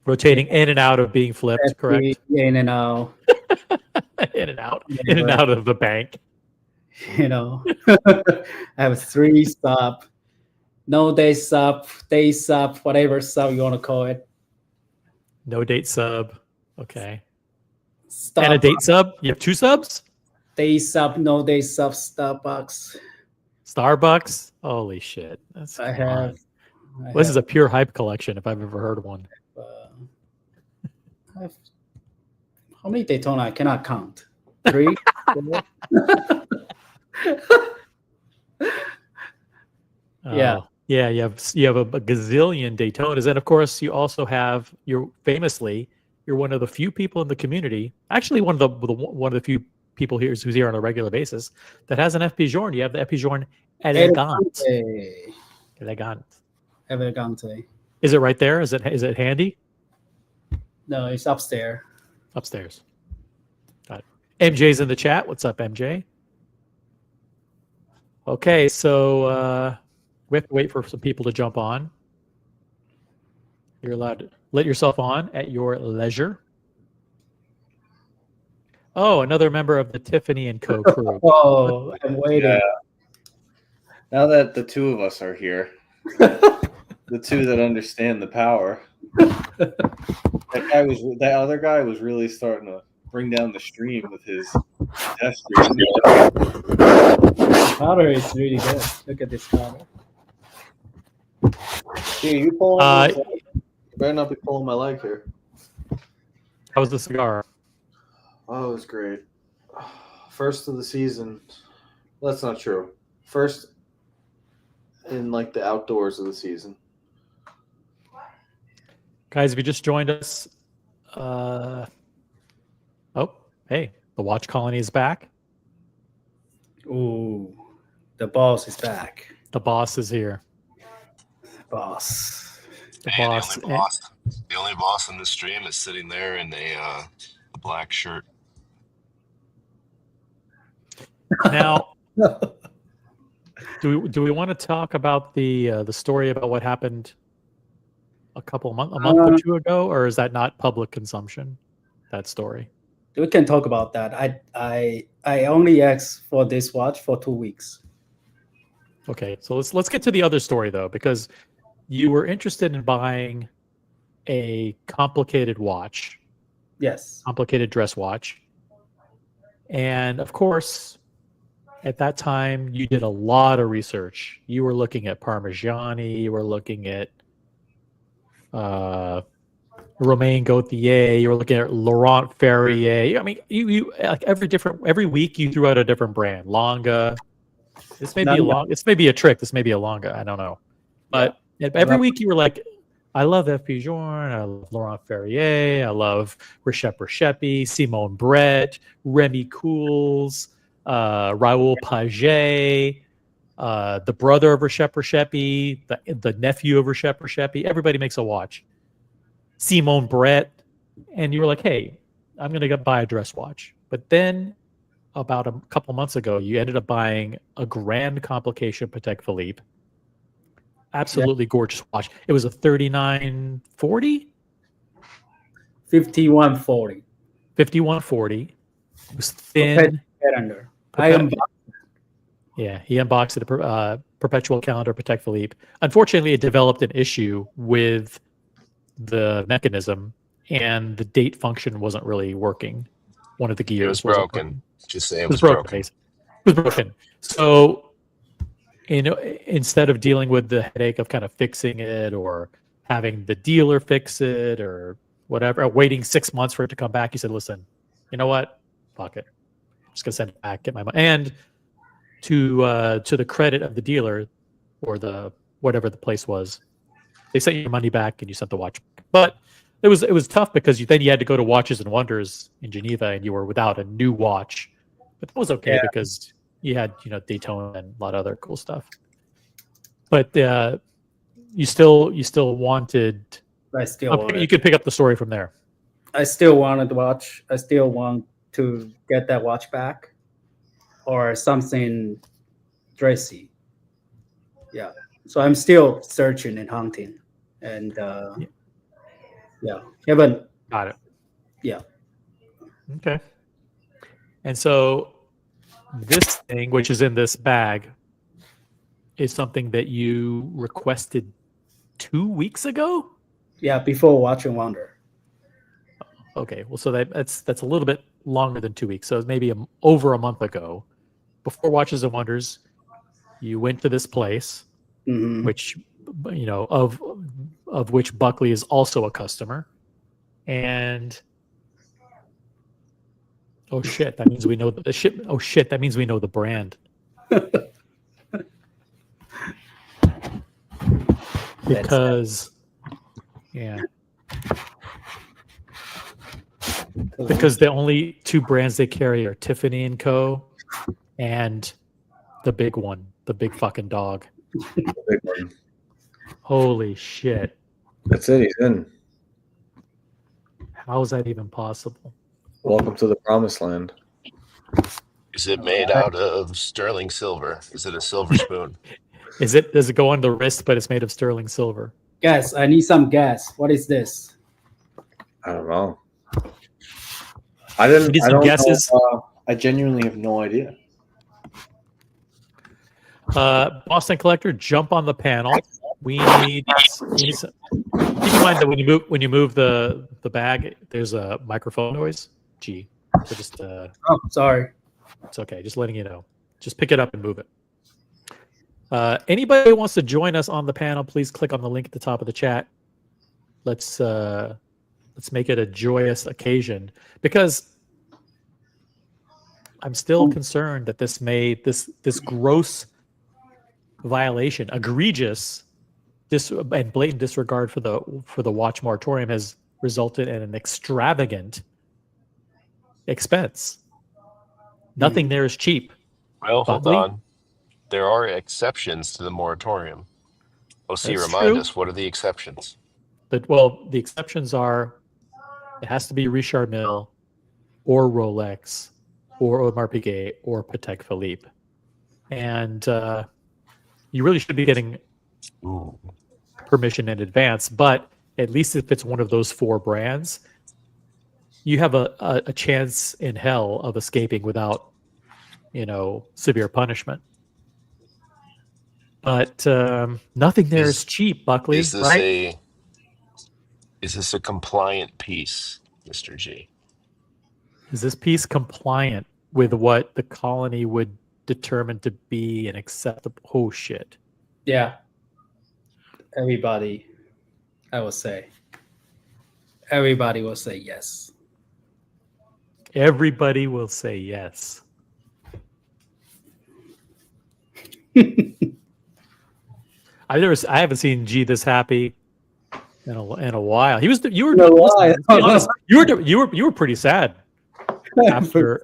Rotating in and out of being flipped, correct? in and out. In and out of the bank. You know, I have 3 sub, no day sub, whatever sub you want to call it. No date sub. Okay. Starbucks, And a date sub? You have 2 subs? day sub, no day sub, Starbucks. Starbucks? Holy shit. That's I come on. have. This is a pure hype collection if I've ever heard of one. I have how many Daytona? I cannot count. 3, 4. Yeah. Yeah, you have a gazillion Daytonas, and of course, you also have you're one of the few people in the community, actually one of the few people here who's here on a regular basis that has an FP Journe. You have the FP Journe Elegante. Elegante. Is it right there? Is it handy? No, it's upstairs. Upstairs. Got it. MJ's in the chat. What's up, MJ? Okay, so we have to wait for some people to jump on. You're allowed to let yourself on at your leisure. Oh, another member of the Tiffany & Co. crew. Oh, I'm waiting. Yeah. Now that the 2 of us are here, the 2 that understand the power, that other guy was really starting to bring down the stream with his gestures. The color is really good. Look at this color. Yeah, you pulling? You better not be pulling my leg here. How was the cigar? Oh, it was great. First of the season. Well, that's not true. First in like the outdoors of the season. Guys, if you just joined us, hey, the Watch Colony is back. Ooh, the boss is back. The boss is here. Boss. The boss. The only boss on the stream is sitting there in a black shirt. Now, do we want to talk about the story about what happened a month or 2 ago, or is that not public consumption? That story. We can talk about that. I only asked for this watch for 2 weeks. Okay, so let's get to the other story though, because you were interested in buying a complicated watch. Yes. Complicated dress watch. And of course, at that time, you did a lot of research. You were looking at Parmigiani, you were looking at Romain Gauthier, you were looking at Laurent Ferrier. I mean, you like every week you threw out a different brand. Longa. This may be a trick. This may be a Longa. I don't know. But every week you were like, I love F.P. Journe. I love Laurent Ferrier. I love Recep Rechepi, Simone Brett, Remy Cools, Raoul Paget, the brother of Recep Rechepi, the nephew of Recep Rechepi. Everybody makes a watch. Simone Brett. And you were like, hey, I'm going to buy a dress watch. But then about a couple months ago, you ended up buying a Grand Complication Patek Philippe. Absolutely gorgeous watch. It was a 3940, 5140. 5140. It was thin. Under. I am. Yeah, he unboxed it. Perpetual Calendar Patek Philippe. Unfortunately, it developed an issue with the mechanism, and the date function wasn't really working. One of the gears It was wasn't broken. working. Just say it was broken. Basically. It was broken. So, instead of dealing with the headache of kind of fixing it or having the dealer fix it or whatever, waiting 6 months for it to come back, he said, listen, you know what? Fuck it. I'm just going to send it back, get my money. And to the credit of the dealer or the whatever the place was, they sent your money back and you sent the watch back. But it was tough because then you had to go to Watches and Wonders in Geneva and you were without a new watch. But that was okay because you had Daytona and a lot of other cool stuff. But you still wanted. I still wanted. You could pick up the story from there. I still wanted the watch. I still want to get that watch back, or something dressy. Yeah. So I'm still searching and hunting, and haven't. Got it. Yeah. Okay. And so this thing, which is in this bag, is something that you requested 2 weeks ago? Yeah, before Watch and Wonder. Okay, well, so that's a little bit longer than 2 weeks. So maybe over a month ago, before Watches and Wonders, you went to this place, which of which Buckley is also a customer, and oh shit, that means we know the shit. Oh shit, that means we know the brand. Because the only two brands they carry are Tiffany & Co. and the big one, the big fucking dog. The big one. Holy shit. That's it. He's in. How is that even possible? Welcome to the promised land. Is it made out of sterling silver? Is it a silver spoon? Does it go on the wrist, but it's made of sterling silver? Guess. I need some guess. What is this? I don't know. I didn't. Need some guesses? I genuinely have no idea. Boston Collector, jump on the panel. We need some, keep in mind that when you move the bag, there's a microphone noise. Gee, so just Oh, sorry. it's okay. Just letting you know. Just pick it up and move it. Anybody who wants to join us on the panel, please click on the link at the top of the chat. Let's make it a joyous occasion, because I'm still concerned that this gross violation, egregious and blatant disregard for the watch moratorium has resulted in an extravagant expense. Nothing there is cheap. Well, hold Buckley? on. There are exceptions to the moratorium. OC, That's remind true. us, what are the exceptions? The exceptions are it has to be Richard Mille or Rolex or Audemars Piguet or Patek Philippe. And you really should be getting permission in advance, but at least if it's one of those four brands, you have a chance in hell of escaping without, severe punishment. But nothing there is cheap, Buckley, Is this right? Is this a compliant piece, Mr. G? Is this piece compliant with what the colony would determine to be an acceptable? Oh, shit. Yeah. Everybody, I will say. Everybody will say yes. Everybody will say yes. I haven't seen G this happy in a while. He was you were In a listen, while. let's be honest, you were pretty sad after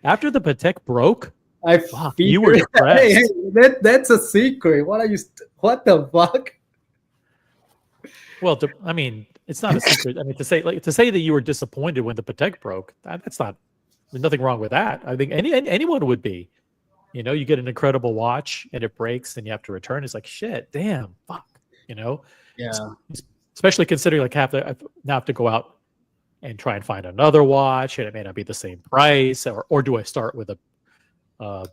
after the Patek broke. I Fuck, you were figured- Hey, depressed. that's a secret. What are you? What the fuck? Well, I mean, it's not a secret. I mean, to say that you were disappointed when the Patek broke, that's not. There's nothing wrong with that. I think anyone would be. You know, you get an incredible watch and it breaks and you have to return. It's like shit, damn, fuck. You know, Yeah. especially considering like I now have to go out and try and find another watch, and it may not be the same price, or do I start with a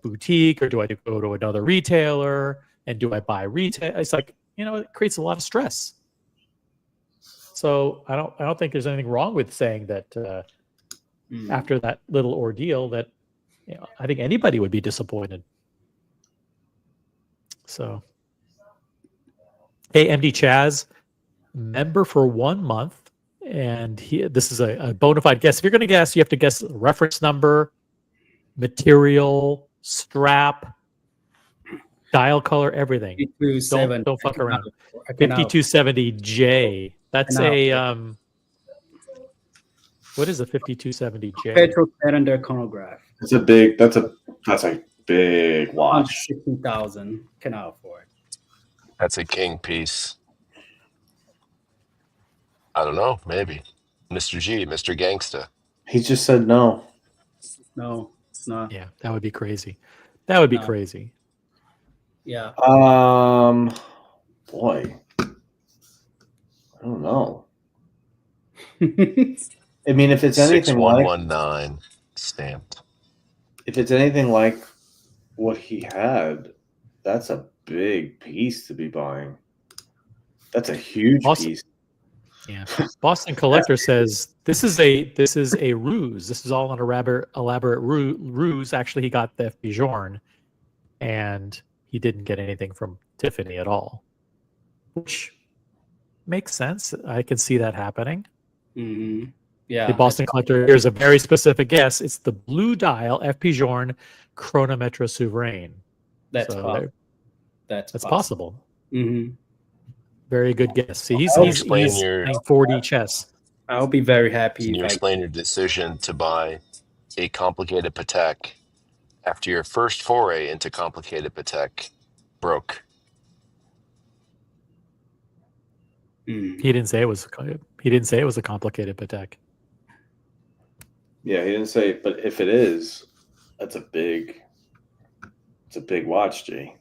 boutique, or do I go to another retailer, and do I buy retail? It's like, you know, it creates a lot of stress. So I don't think there's anything wrong with saying that after that little ordeal that, you know, I think anybody would be disappointed. So, hey, MD Chaz, member for 1 month, and this is a bona fide guess. If you're going to guess, you have to guess reference number, material, strap, dial color, everything. Don't fuck around. 5270J. That's what is a 5270J? Petrol calendar chronograph. That's a big watch. 160,000. Cannot afford. That's a king piece. I don't know, maybe. Mr. G, Mr. Gangsta. He just said no. No, it's not. Yeah, that would be crazy. That would be crazy. Yeah. Boy. I don't know. I mean, if it's anything like 6119 stamped. if it's anything like what he had, that's a big piece to be buying. That's a huge piece. Yeah. Boston Collector says this is a ruse. This is all an elaborate ruse. Actually, he got the FP Journe, and he didn't get anything from Tiffany at all, which makes sense. I can see that happening. Mm-hmm. Yeah. The Boston Collector, here's a very specific guess. It's the blue dial FP Journe Chronometra Souverain. That's possible. That's possible. Mm-hmm. Very good guess. See, he's explain playing 4D chess. I'll be very happy. Can you explain your decision to buy a complicated Patek after your first foray into complicated Patek broke? He didn't say it was. He didn't say it was a complicated Patek. Yeah, he didn't say. But if it is, that's a big. It's a big watch, G.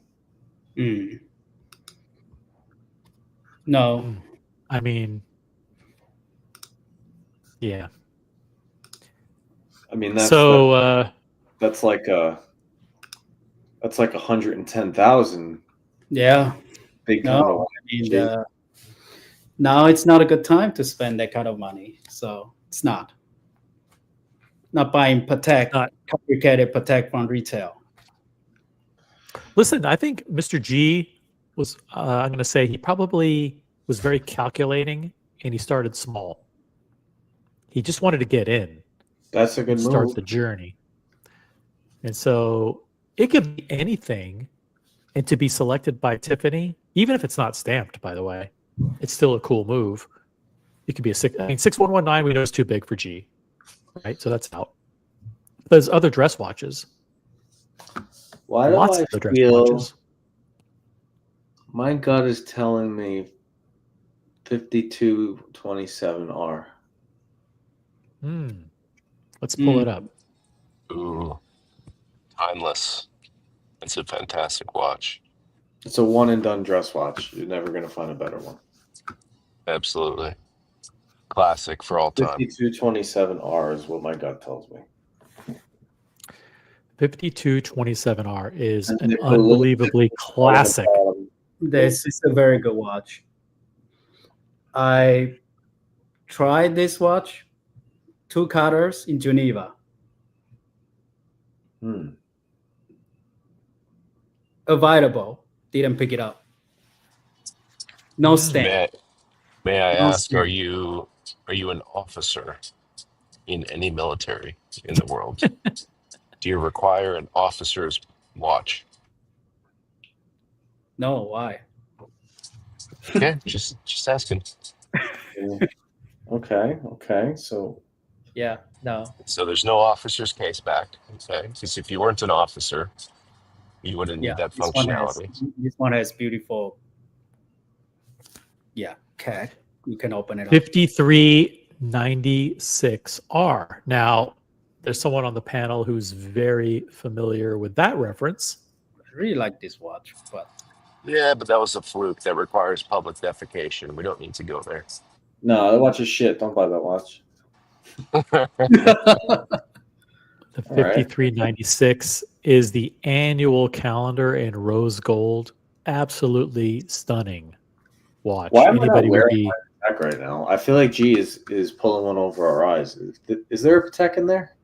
No. I mean, yeah. I mean, that's so. That's like 110,000. Yeah. Big no. I mean, now it's not a good time to spend that kind of money. So it's not buying Patek, complicated Patek from retail. Listen, I think Mr. G was, I'm going to say he probably was very calculating, and he started small. He just wanted to get in. That's a good move. Start the journey. And so it could be anything, and to be selected by Tiffany, even if it's not stamped, by the way, it's still a cool move. It could be 6119 we know is too big for G, right? So that's out. There's other dress watches. Why do Lots I of dress feel watches. My gut is telling me 5227R. Let's pull it up. Ooh, timeless. It's a fantastic watch. It's a one and done dress watch. You're never going to find a better one. Absolutely. Classic for all time. 5227R is what my gut tells me. 5227R is an unbelievably classic. This is a very good watch. I tried this watch, 2 cutters in Geneva. Available, didn't pick it up. No stamp. May I ask, are you an officer in any military in the world? Do you require an officer's watch? No, why? Yeah, just asking. Okay. So Yeah, no. So there's no officer's case back. Okay, because if you weren't an officer, you wouldn't Yeah, need that this one has functionality. beautiful. Yeah, CAD. You can open it up. 5396R. Now, there's someone on the panel who's very familiar with that reference. I really like this watch, but Yeah, but that was a fluke that requires public defecation. We don't need to go there. no, that watch is shit. Don't buy that watch. The All right. 5396 is the annual calendar in rose gold. Absolutely stunning watch. Why am I not Anybody would wearing be. my Patek right now? I feel like G is pulling one over our eyes. Is there a Patek in there?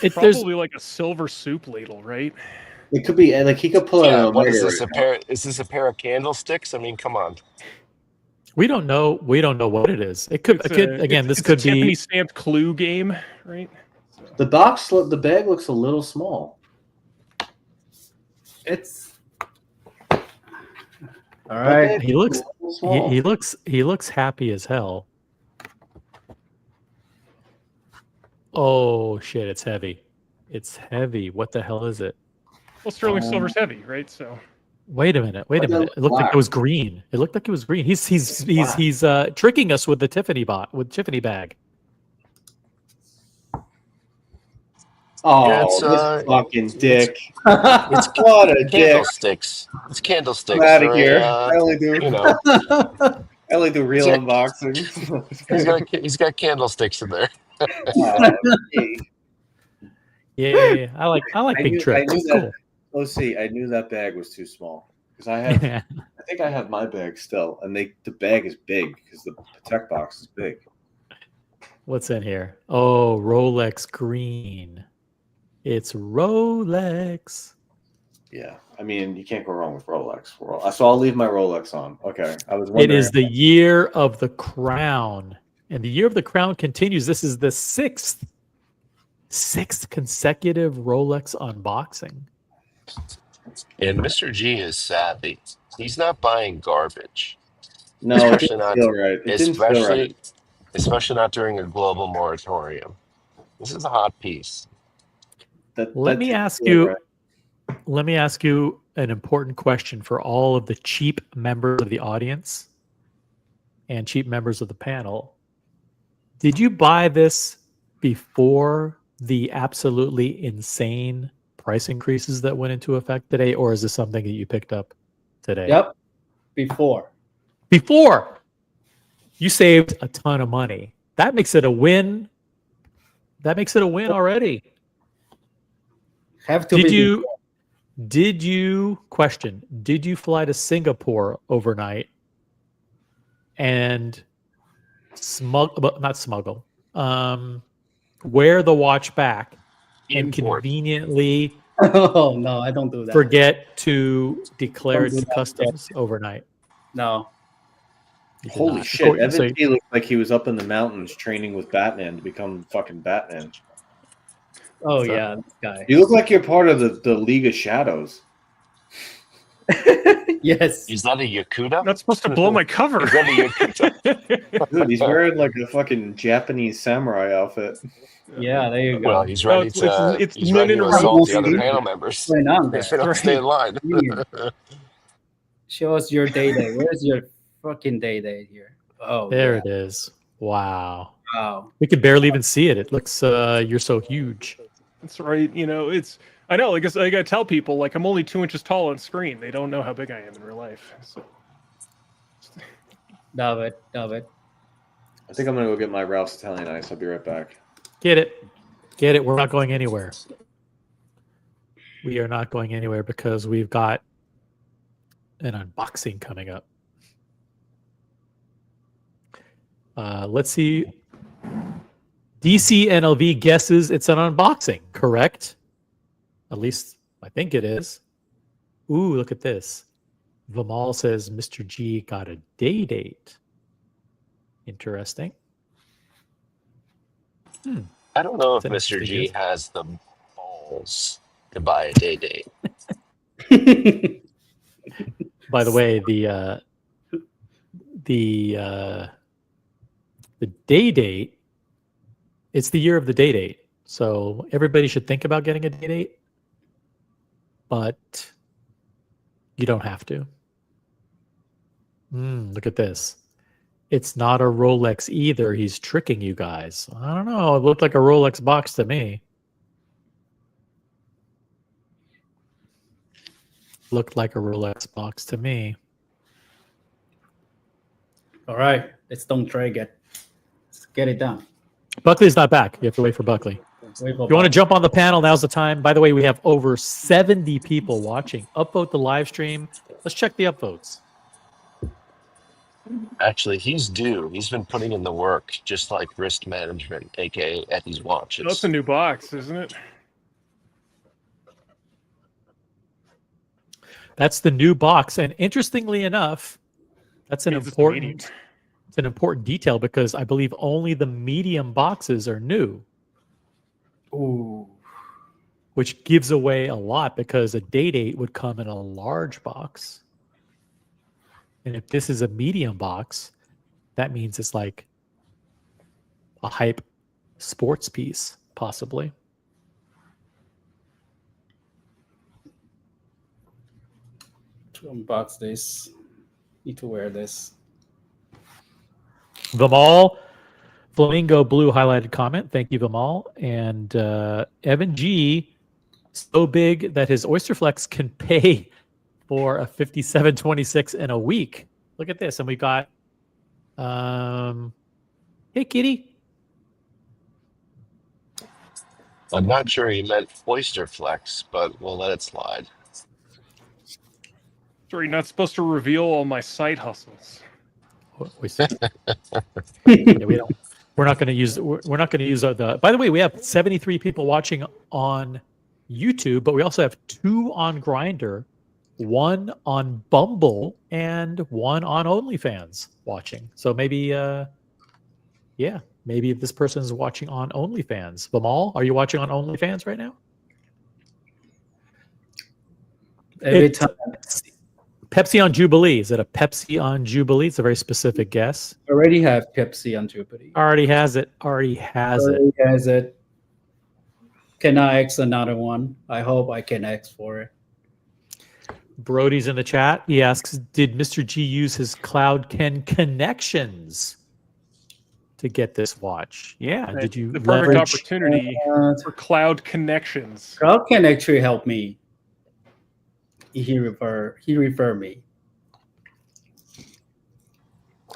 There's Probably like a silver soup ladle, right? It could be like he could pull Yeah, out what a is Omega this? right A pair? Is this a pair of candlesticks? I mean, come on. we don't know what it is. It could again. This it's could a Tiffany be. stamped clue game, right? now. The bag looks a little small. it's all right. He looks. A little small. He looks happy as hell. Oh shit! It's heavy. It's heavy. What the hell is it? Well, sterling silver's heavy, right? So Wait a minute. Wait a Why does it minute. look It looked like black? it was green. It looked like it was green. He's tricking us with the Tiffany bag. Oh, Yeah, it's, this fucking dick! It's What a dick! candlesticks. It's candlesticks. I'm out of or here. a, I only do. you know, I only do real Yeah. unboxings. he's got candlesticks in there. Oh, gee. Yeah. I like big I tricks. knew It's that. cool. Oh, see, I knew that bag was too small because I think I have my bag still, and the bag is big because the Patek box is big. What's in here? Oh, Rolex green. It's Rolex. Yeah, I mean you can't go wrong with Rolex. So I'll leave my Rolex on. Okay, I was It wondering. is the year of the crown, and the year of the crown continues. This is the sixth consecutive Rolex unboxing. And Mr. G is savvy. He's not buying garbage. No, it Especially didn't not- feel right. It didn't feel right. Especially not during a global moratorium. This is a hot piece. Let me ask you an important question for all of the cheap members of the audience and cheap members of the panel. Did you buy this before the absolutely insane price increases that went into effect today, or is this something that you picked up today? Yep. Before. You saved a ton of money. That makes it a win. Already. Have to Did be you did you fly to Singapore overnight and wear the watch back and Import. conveniently Oh no, I don't do that. forget to declare it Don't do to that. customs overnight? No. You did Holy not. shit! So- Evan T looked like he was up in the mountains training with Batman to become fucking Batman. Oh So- yeah, this guy. You look like you're part of the League of Shadows. Yes. Is that a Yakuta? That's supposed to blow my cover. Is that a Yakuta? Dude, he's wearing like a fucking Japanese samurai outfit. Yeah, there you go. Well, he's No, ready it's he's ready to limited assault the other run. panel members. What's going on there? If they don't stay in line. Show us your day. Where's your fucking day here? Oh, There yeah. it is. Wow. Wow. We could barely even see it. It looks you're so huge. That's right. You know, I know. Like I gotta tell people, like I'm only 2 inches tall on screen. They don't know how big I am in real life. So. Love it. I think I'm gonna go get my Ralph's Italian Ice. I'll be right back. Get it. We're not going anywhere. We are not going anywhere because we've got an unboxing coming up. Let's see. DC NLV guesses it's an unboxing, correct? At least I think it is. Ooh, look at this. Vimal says Mr. G got a day date. Interesting. I don't know if That's Mr. G interesting. has the balls to buy a day date. By the way, the day date, it's the year of the day date. So everybody should think about getting a day date, but you don't have to. Look at this. It's not a Rolex either. He's tricking you guys. I don't know. It looked like a Rolex box to me. Looked like a Rolex box to me. All right, let's don't drag it. Let's get it done. Buckley's not back. You have to wait for Buckley. If you want to jump on the panel, now's the time. By the way, we have over 70 people watching. Upvote the live stream. Let's check the upvotes. Actually, he's due. He's been putting in the work, just like wrist management, aka Eddie's watches. That's a new box, isn't it? That's the new box, and interestingly enough, that's an Means it's important. It's an important detail because I believe only the medium boxes are new. Ooh. Which gives away a lot because a day date would come in a large box. And if this is a medium box, that means it's like a hype sports piece, possibly. To unbox this, need to wear this. Vimal, Flamingo Blue highlighted comment. Thank you, Vimal. And Evan G, so big that his Oyster Flex can pay for a 5726 in a week. Look at this. And we got, hey, Kitty. I'm not sure he meant Oyster Flex, but we'll let it slide. Sorry, you're not supposed to reveal all my side hustles. Yeah, we don't. We're not going to use. We're not going to use the. By the way, we have 73 people watching on YouTube, but we also have 2 on Grindr, 1 on Bumble, and 1 on OnlyFans watching. So maybe, yeah, maybe if this person is watching on OnlyFans. Vimal, are you watching on OnlyFans right now? Every time. Pepsi on Jubilee. Is it a Pepsi on Jubilee? It's a very specific guess. Already have Pepsi on Jubilee. Already has it. Already has it. Already has it. Can I X another one? I hope I can X for it. Brody's in the chat. He asks, did Mr. G use his CloudKen connections to get this watch? Yeah. Right. Did you The perfect leverage? opportunity for cloud connections. Crowd can actually help me. He refer me.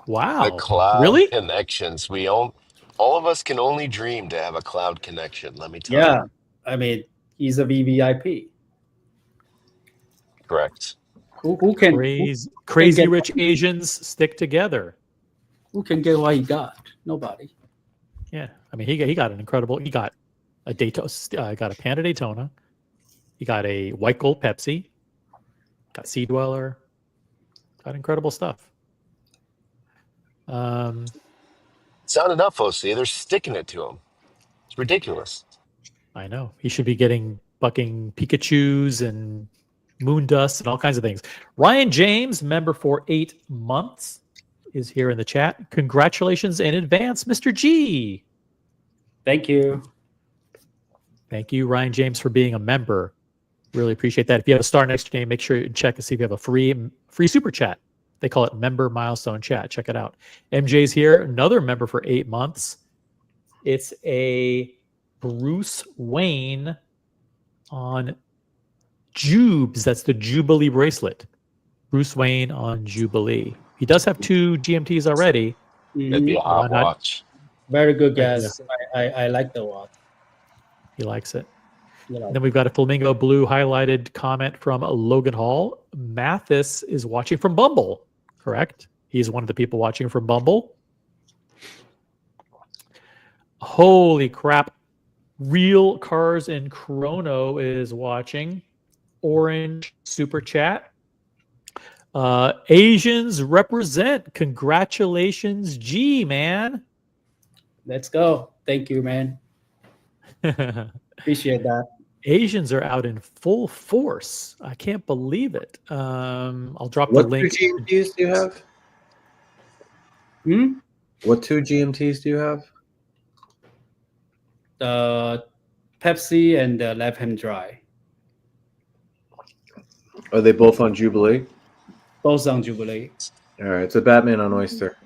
Wow. The cloud Really? connections. All of us can only dream to have a cloud connection. Let me tell Yeah, you. I mean, he's a VVIP. Correct. Who can Crazy get- rich Asians stick together. Who can get what he got? Nobody. Yeah. I mean, he got an incredible. He got a Daytona. Got a Panda Daytona. He got a White Gold Pepsi. Got Sea Dweller. Got incredible stuff. It's not enough, OC. They're sticking it to him. It's ridiculous. I know. He should be bucking Pikachus and moon dust and all kinds of things. Ryan James, member for 8 months, is here in the chat. Congratulations in advance, Mr. G. Thank you. Thank you, Ryan James, for being a member. Really appreciate that. If you have a star next to your name, make sure you check to see if you have a free super chat. They call it member milestone chat. Check it out. MJ's here, another member for 8 months. It's a Bruce Wayne on Jubes. That's the Jubilee bracelet. Bruce Wayne on Jubilee. He does have 2 GMTs already. It'd be a hot Why not? watch. Very good guess. I like the watch. He likes it. You know. And then we've got a Flamingo Blue highlighted comment from Logan Hall. Mathis is watching from Bumble, correct? He's one of the people watching from Bumble. Holy crap. Real Cars in Chrono is watching. Orange Super Chat. Asians represent. Congratulations, G, man. Let's go. Thank you, man. Appreciate that. Asians are out in full force. I can't believe it. I'll drop the What two link. GMTs do you have? Hmm? What 2 GMTs do you have? Pepsi and Left Hand Dry. Are they both on Jubilee? Both on Jubilee. All right, it's a Batman on Oyster.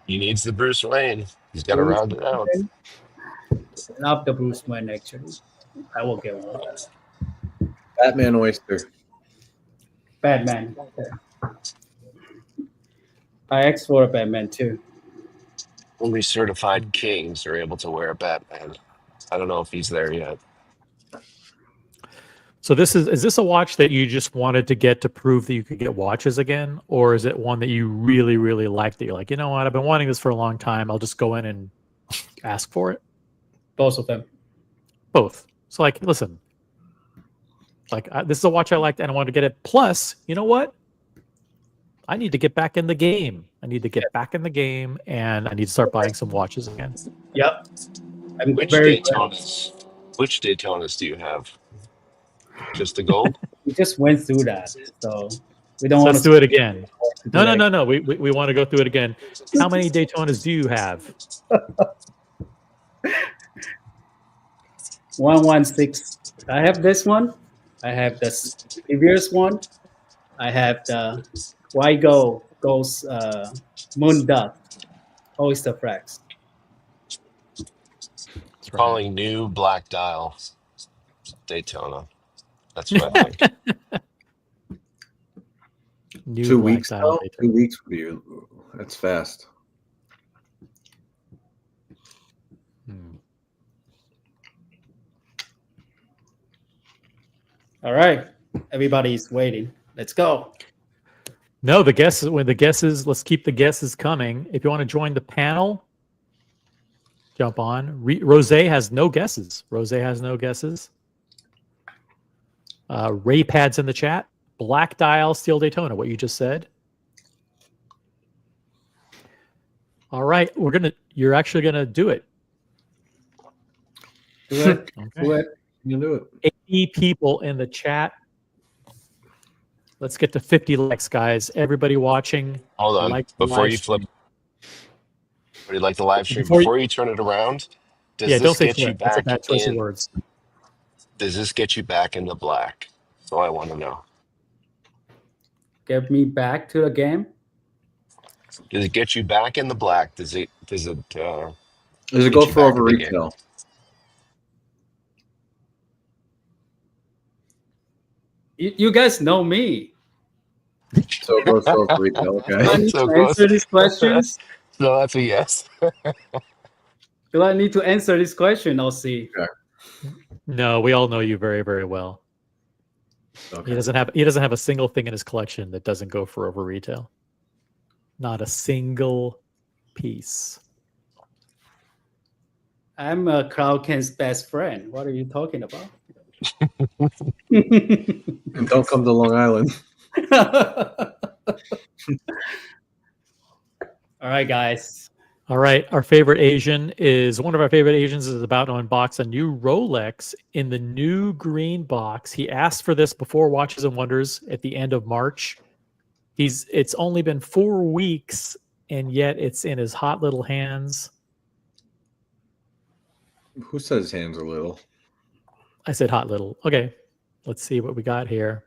He needs the Bruce Wayne. He's got to round it out. I love the Bruce Wayne, actually. I will get one of that. Batman Oyster. Batman. I asked for a Batman too. Only certified kings are able to wear a Batman. I don't know if he's there yet. So is this a watch that you just wanted to get to prove that you could get watches again? Or is it one that you really, really like that you're like, you know what, I've been wanting this for a long time. I'll just go in and ask for it? Both of them. Both. So like, listen, like this is a watch I liked and I wanted to get it. Plus, you know what? I need to get back in the game. I need to get back in the game and I need to start buying some watches again. Yep. I'm Which very Daytonas do you have? Just the gold? We just went through that, so we don't So want let's to do it again. No. that. We want to go through it again. How many Daytonas do you have? 116. I have this one. I have this previous one. I have the White Goes Moon Dust Oyster Flags. That's right. Calling new black dial Daytona. That's what I think. New 2 black weeks dial now? Daytona. 2 weeks for you. That's fast. Hmm. All right, everybody's waiting. Let's go. No, the guesses. When the guesses, let's keep the guesses coming. If you want to join the panel, jump on. Rose has no guesses. Ray Pad's in the chat. Black dial steel Daytona. What you just said. All right, you're actually gonna do it. Do it. Okay. Do it. You can do it. 80 people in the chat. Let's get to 50 likes, guys. Everybody watching. Hold on. like the Before live you flip, stream. or you like the live stream, Before you- before you turn it around, does Yeah, don't this say get you flip. That's a back bad choice of in? words. Does this get you back in the black? So I want to know. Get me back to the game. Does it get you back in the black? Does it Does it Get go you for back over in the game. retail? You guys know me. So it goes for over retail. Do I Okay. need So to it goes- answer these questions? No, that's a yes. Do I need to answer this question? I'll see. No, we all know you very, very well. Okay. He doesn't have a single thing in his collection that doesn't go for over retail. Not a single piece. I'm Cloud Ken's best friend. What are you talking about? And don't come to Long Island. All right, guys. All right, one of our favorite Asians is about to unbox a new Rolex in the new green box. He asked for this before Watches and Wonders at the end of March. It's only been 4 weeks, and yet it's in his hot little hands. Who says his hands are little? I said hot little. Okay, let's see what we got here.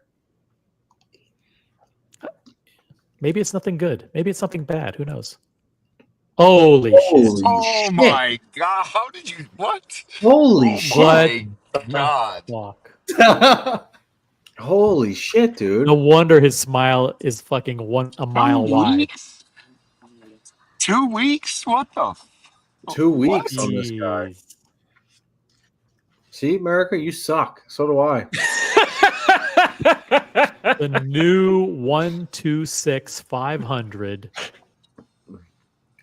Maybe it's nothing good. Maybe it's something bad. Who knows? Holy shit. Oh my god! How did you? What? Holy What shit! My god! Fuck. Holy shit, dude! No wonder his smile is fucking a mile wide. 2 weeks? What the? 2 weeks on this guy. Jeez. See, America, you suck. So do I. The new 126-500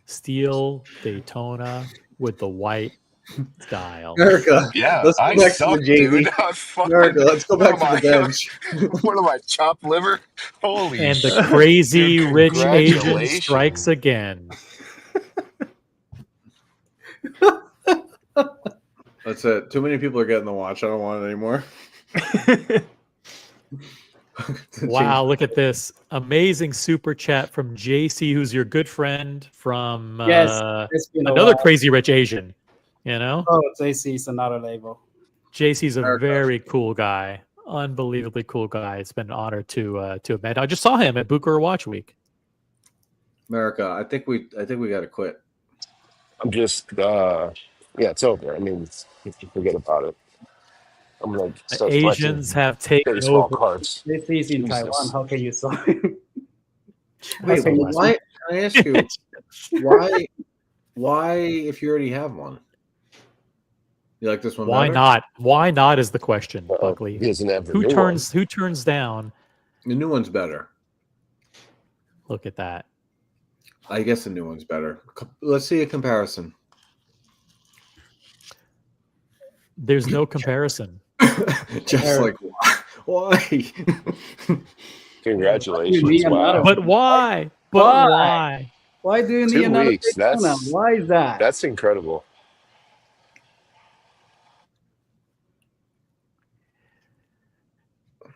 steel Daytona with the white dial. America, Yeah, let's go I back suck, to the JV. dude. I fucking- America, let's go back What to the am I- bench. What am I, chopped liver? Holy And shit. the crazy Dude, rich Asian congratulations. strikes again. That's it. Too many people are getting the watch. I don't want it anymore. Wow, look at this amazing super chat from JC, who's your good friend from Yes, it's been a another while. crazy rich Asian. You know, Oh, JC is another label. JC's a America. very cool guy, unbelievably cool guy. It's been an honor to have met. I just saw him at Booker Watch Week. America, I think we got to quit. I'm just, yeah, it's over. I mean, you can forget about it. I'm gonna The start Asians collecting have taken baseball over. cards. JC is in Taiwan. Jesus. How can you saw him? Wait, can you- why? Can I ask you why? If you already have one, you like this one Why better? not? Why not is the question, He Buckley. doesn't have the Who new turns down? The new one's better. Look at that. I guess the new one's better. Let's see a comparison. There's no comparison. Just like why? Congratulations! need another Wow, But why? But Why? why? Why do you need 2 another weeks. Daytona? Why is that? That's incredible.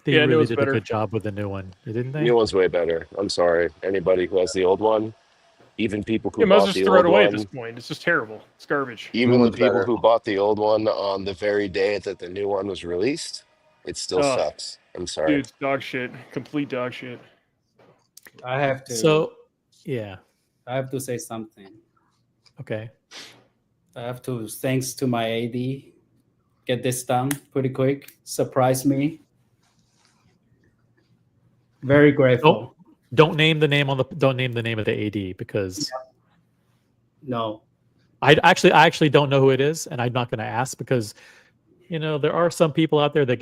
They Yeah, I knew it really was did better. a good job with the new one, didn't they? New one's way better. I'm sorry, anybody who has the old one, even people who Yeah, might as well bought just the throw it old away at this one, point. It's just terrible. It's garbage. even New the one's people better. who bought the old one on the very day that the new one was released, it still Ugh. sucks. I'm sorry. Dude, it's dog shit. Complete dog shit. I have to. So, yeah. I have to say something. Okay. I have to. Thanks to my AD, get this done pretty quick. Surprise me. Very grateful. Don't name the name of the AD because No. I actually don't know who it is, and I'm not going to ask because there are some people out there that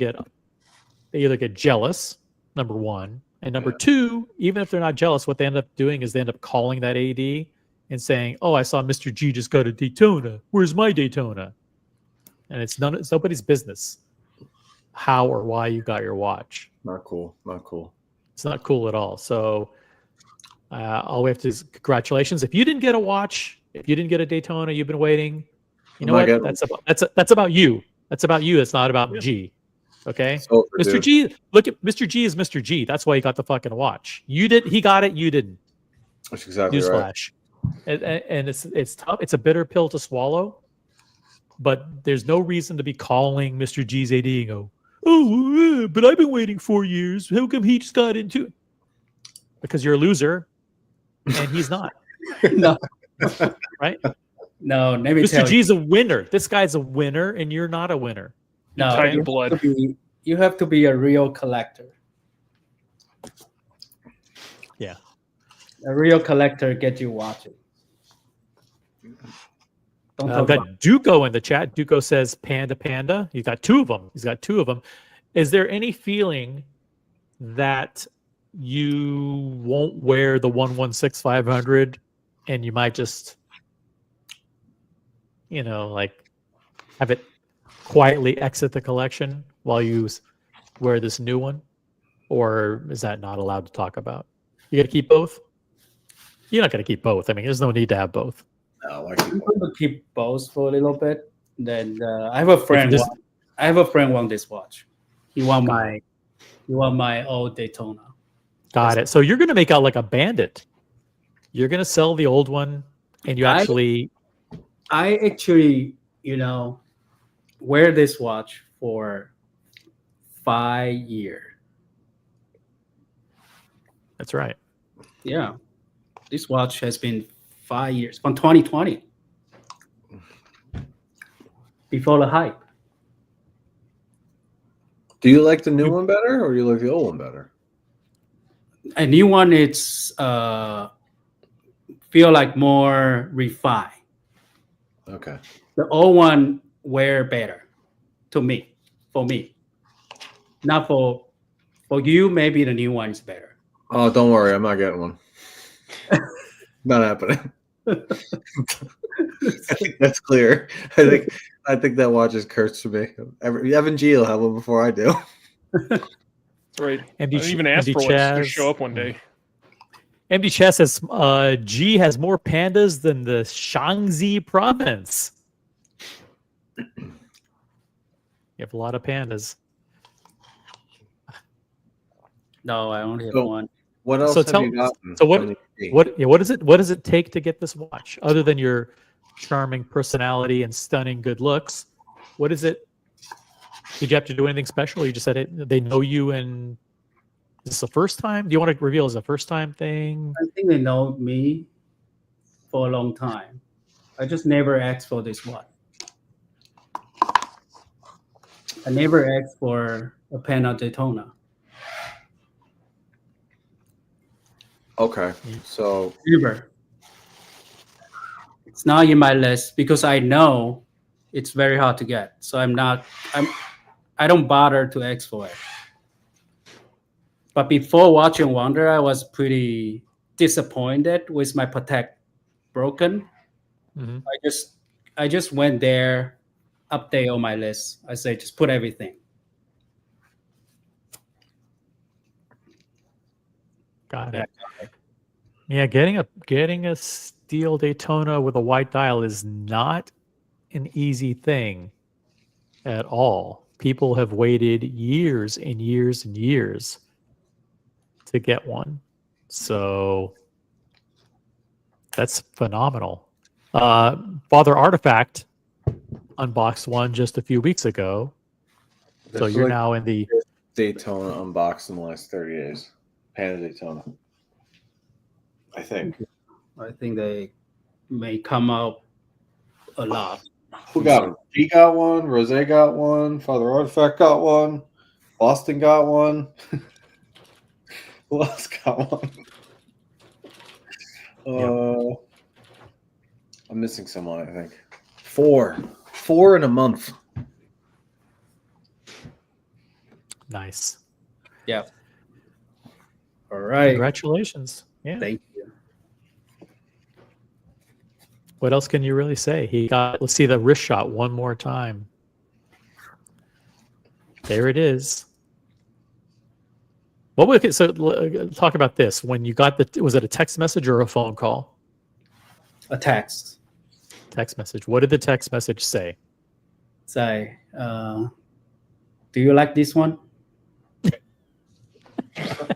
they either get jealous, number one, and number two, even if they're not jealous, what they end up doing is they end up calling that AD and saying, "Oh, I saw Mr. G just got a Daytona. Where's my Daytona?" And it's nobody's business how or why you got your watch. Not cool. Not cool. It's not cool at all. So all we have to is congratulations. If you didn't get a watch, if you didn't get a Daytona, you've been waiting. You know what? That's about you. That's about you. It's not about G. Okay, So Mr. G. Look at Mr. G is Mr. G. That's why he got the fucking watch. You did. He got it. You didn't. That's exactly right. Newsflash. And it's tough. It's a bitter pill to swallow. But there's no reason to be calling Mr. G's AD and go, "Oh, but I've been waiting 4 years. How come he just got into it?" Because you're a loser, and he's not. No. Right? No. Let me Mr. tell you. G's a winner. This guy's a winner, and you're not a winner. No. Titan blood. You have to be a real collector. Yeah. A real collector gets you watching. Don't I've talk about got Duco in the chat. Duco says Panda Panda. He's got two of them. Is there any feeling that you won't wear the 116-500 and you might just, like have it quietly exit the collection while you wear this new one? Or is that not allowed to talk about? You got to keep both? You're not going to keep both. I mean, there's no need to have both. No, I'm going to keep both for a little bit. Then I have a friend. I have a friend want this watch. He want my old Daytona. Got it. So you're going to make out like a bandit. You're going to sell the old one, and you actually. I actually, wear this watch for 5 years. That's right. Yeah, this watch has been 5 years from 2020, before the hype. Do you like the new one better, or do you like the old one better? A new one, it's feel like more refined. Okay. The old one wear better, for me, not for you. Maybe the new one is better. Oh, don't worry, I'm not getting one. Not happening. I think that's clear. I think that watch is cursed for me. Evan G will have one before I do. That's right. I MD didn't even ask for one. Just show up one day. MD Chess says G has more pandas than the Shaanxi province. You have a lot of pandas. No, I only have So- one. What else So have tell- you gotten? so what- from the- What does it take to get this watch? Other than your charming personality and stunning good looks, what is it? Did you have to do anything special? Or you just said it. They know you, and this is the first time. Do you want to reveal as a first time thing? I think they know me for a long time. I just never asked for this one. I never asked for a Panda Daytona. Okay, so Never. It's not in my list because I know it's very hard to get. So I don't bother to ask for it. But before watching Wonder, I was pretty disappointed with my Patek broken. Mm-hmm. I just went there, update on my list. I say just put everything. Got it. Yeah, getting a steel Daytona with a white dial is not an easy thing at all. People have waited years and years and years to get one. So that's phenomenal. Father Artifact unboxed one just a few weeks ago. this So is you're like now in the Daytona unboxed in the last 30 days. Panda Daytona. I think. I think they may come out a lot. Who got one? G got one. Rose got one. Father Artifact got one. Boston got one. Who else got one? I'm missing someone, I think. Four in a month. nice. Yeah. All right. Congratulations. Yeah. Thank you. What else can you really say? Let's see the wrist shot one more time. There it is. Talk about this. When you got was it a text message or a phone call? A text. Text message. What did the text message say? Say, do you like this one?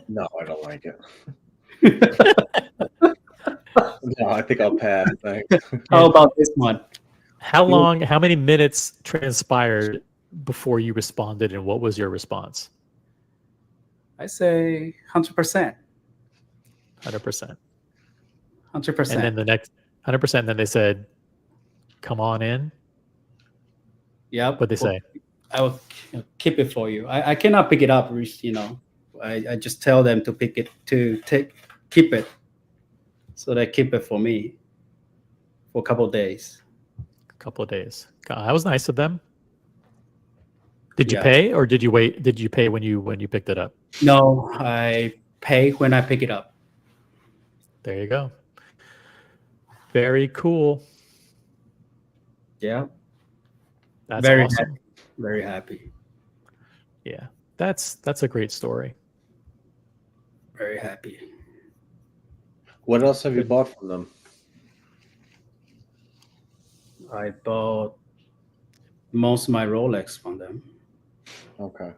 No, I don't like it. No, I think I'll pass. Thanks. How about this one? How many minutes transpired before you responded, and what was your response? I say 100%. 100%. 100%. And then the next 100%, then they said, come on in. Yep. What'd they say? I will keep it for you. I cannot pick it up, I just tell them to keep it. So they keep it for me for a couple of days. God, that was nice of them. Did you Yeah. pay or did you wait? Did you pay when you picked it up? No, I pay when I pick it up. There you go. Very cool. Yeah. That's Very awesome. happy. Very happy. Yeah, that's a great story. Very happy. What else have you bought from them? I bought most of my Rolex from them. Okay.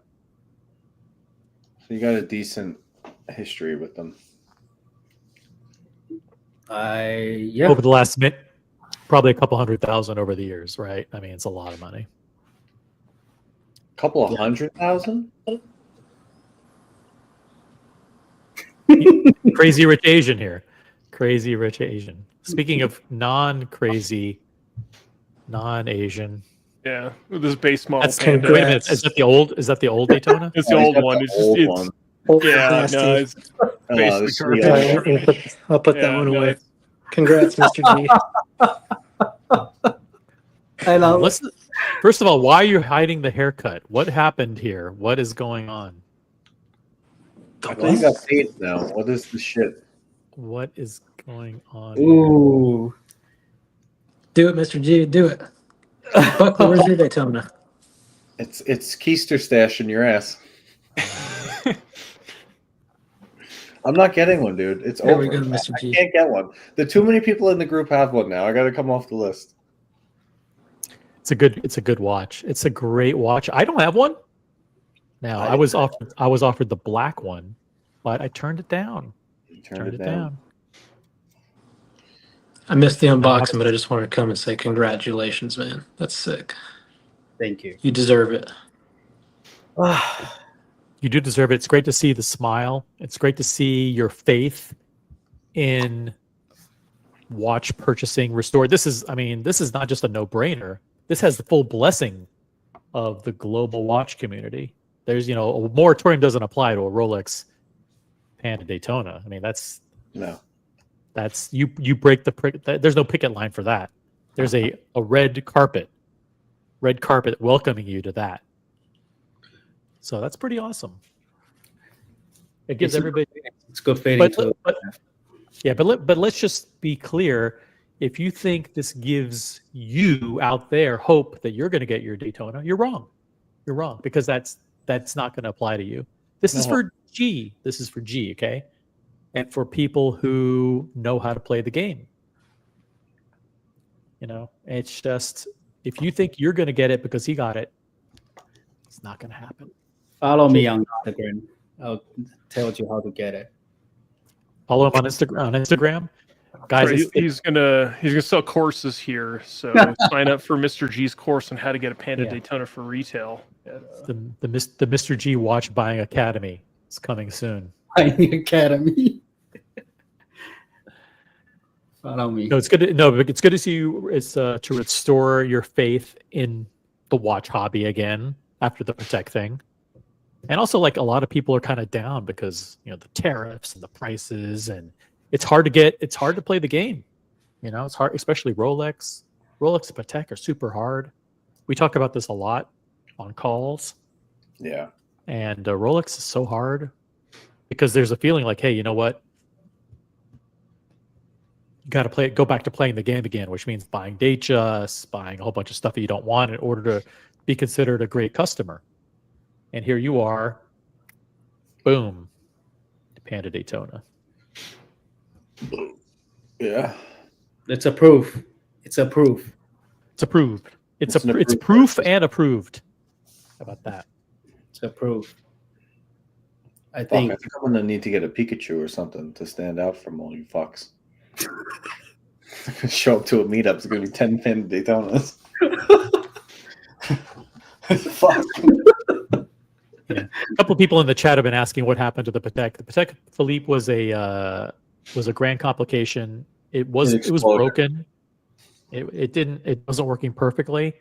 So you got a decent history with them. Over the last probably a couple 100,000 over the years, right? I mean, it's a lot of money. Couple of 100,000? Crazy rich Asian here. Crazy rich Asian. Speaking of non-crazy, non-Asian. Yeah, with this base model. That's Panda. Wait a minute. Is that the old Daytona? It's the Oh, he's old got one. the It's old just one. yeah, Nasty. no, it's basically this is the garbage. old Sorry, one. I'll put that Yeah, one no, away. it's- Congrats, Mr. G. I love Let's first of all, why are you hiding the haircut? What happened here? What is going on? I think you got paid now. What is the shit? What is going on? Ooh. Do it, Mr. G. Do it. Buckle, where's your Daytona? It's Keister stash in your ass. I'm not getting one, dude. It's There over. we go, Mr. I G. can't get one. The too many people in the group have one now. I got to come off the list. It's a good watch. It's a great watch. I don't have one. Now I was offered the black one, but I turned it down. Turned it down. I missed the I'm unboxing, but I just wanted to come and say congratulations, man. That's sick. Thank you. You deserve it. You do deserve it. It's great to see the smile. It's great to see your faith in watch purchasing restored. This is not just a no-brainer. This has the full blessing of the global watch community. There's, a moratorium doesn't apply to a Rolex Panda Daytona. I mean, that's you break there's no picket line for that. There's a red carpet welcoming you to that. So that's pretty awesome. It gives everybody. It's good feeling. But let's just be clear. If you think this gives you out there hope that you're going to get your Daytona, you're wrong. You're wrong, because that's not going to apply to you. This is for G. This is for G, okay? And for people who know how to play the game. It's just, if you think you're going to get it because he got it, it's not going to happen. Follow me on Instagram. I'll tell you how to get it. Follow him on Instagram. Guys, Right, he's gonna sell courses here, so sign up for Mr. G's course on how to get a Panda Daytona for retail. The Mr. G Watch Buying Academy is coming soon. Buying Academy. Follow me. No, it's good. It's good to see you. It's to restore your faith in the watch hobby again after the Protect thing, and also like a lot of people are kind of down because the tariffs and the prices, and it's hard to play the game. It's hard, especially Rolex. Rolex and Patek are super hard. We talk about this a lot on calls. Yeah. And Rolex is so hard because there's a feeling like, hey, you know what? You got to go back to playing the game again, which means buying Datejust, buying a whole bunch of stuff that you don't want in order to be considered a great customer. And here you are, boom, Panda Daytona. Yeah. It's approved. It's approved. It's approved. It's proof and approved. How about that? It's approved. I I think think I'm gonna need to get a Pikachu or something to stand out from all you fucks. Show up to a meetup. It's gonna be 10 Panda Daytonas. Fuck. Yeah. A couple of people in the chat have been asking what happened to the Patek. The Patek Philippe was a grand complication. It was broken. It wasn't working perfectly,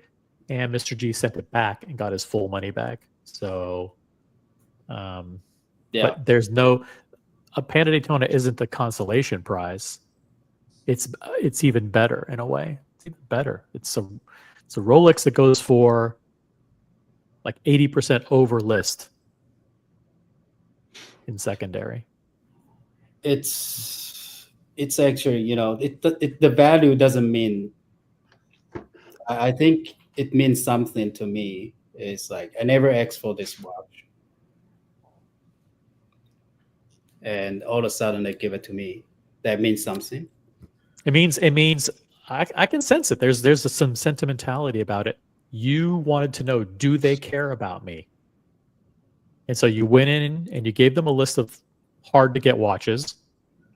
and Mr. G sent it back and got his full money back. So, but there's a Panda Daytona isn't a consolation prize. It's even better in a way. It's even better. It's a Rolex that goes for like 80% over list in secondary. it's actually, the value doesn't mean. I think it means something to me. It's like I never asked for this watch, and all of a sudden they give it to me. That means something. It means I can sense it. There's some sentimentality about it. You wanted to know, do they care about me? And so you went in and you gave them a list of hard to get watches.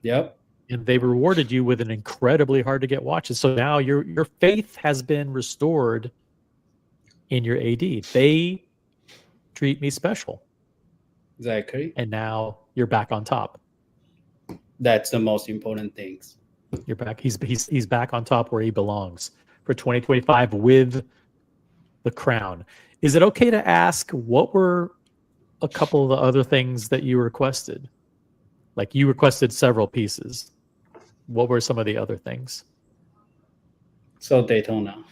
Yep. And they rewarded you with an incredibly hard to get watches. So now your faith has been restored in your AD. They treat me special. Exactly. And now you're back on top. That's the most important things. You're back. He's back on top where he belongs for 2025 with the crown. Is it okay to ask what were a couple of the other things that you requested? Like you requested several pieces. What were some of the other things? So Daytona.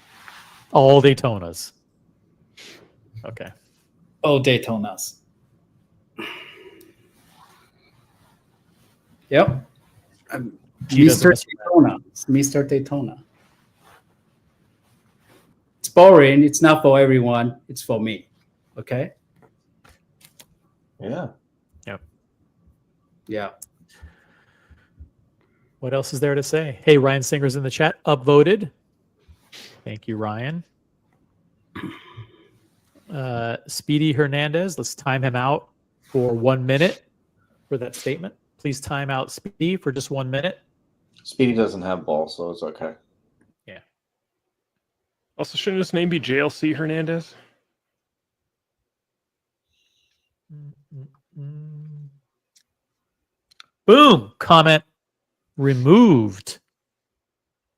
All Daytonas. Okay. All Daytonas. Yep. Mr. Daytona. It's Mr. Daytona. It's boring. It's not for everyone. It's for me. Okay? Yeah. Yeah. What else is there to say? Hey, Ryan Singer's in the chat. Upvoted. Thank you, Ryan. Speedy Hernandez. Let's time him out for 1 minute. for that statement. Please time out Speedy for just 1 minute. Speedy doesn't have balls, so it's okay. Yeah. Also, shouldn't his name be JLC Hernandez? Boom. Comment removed.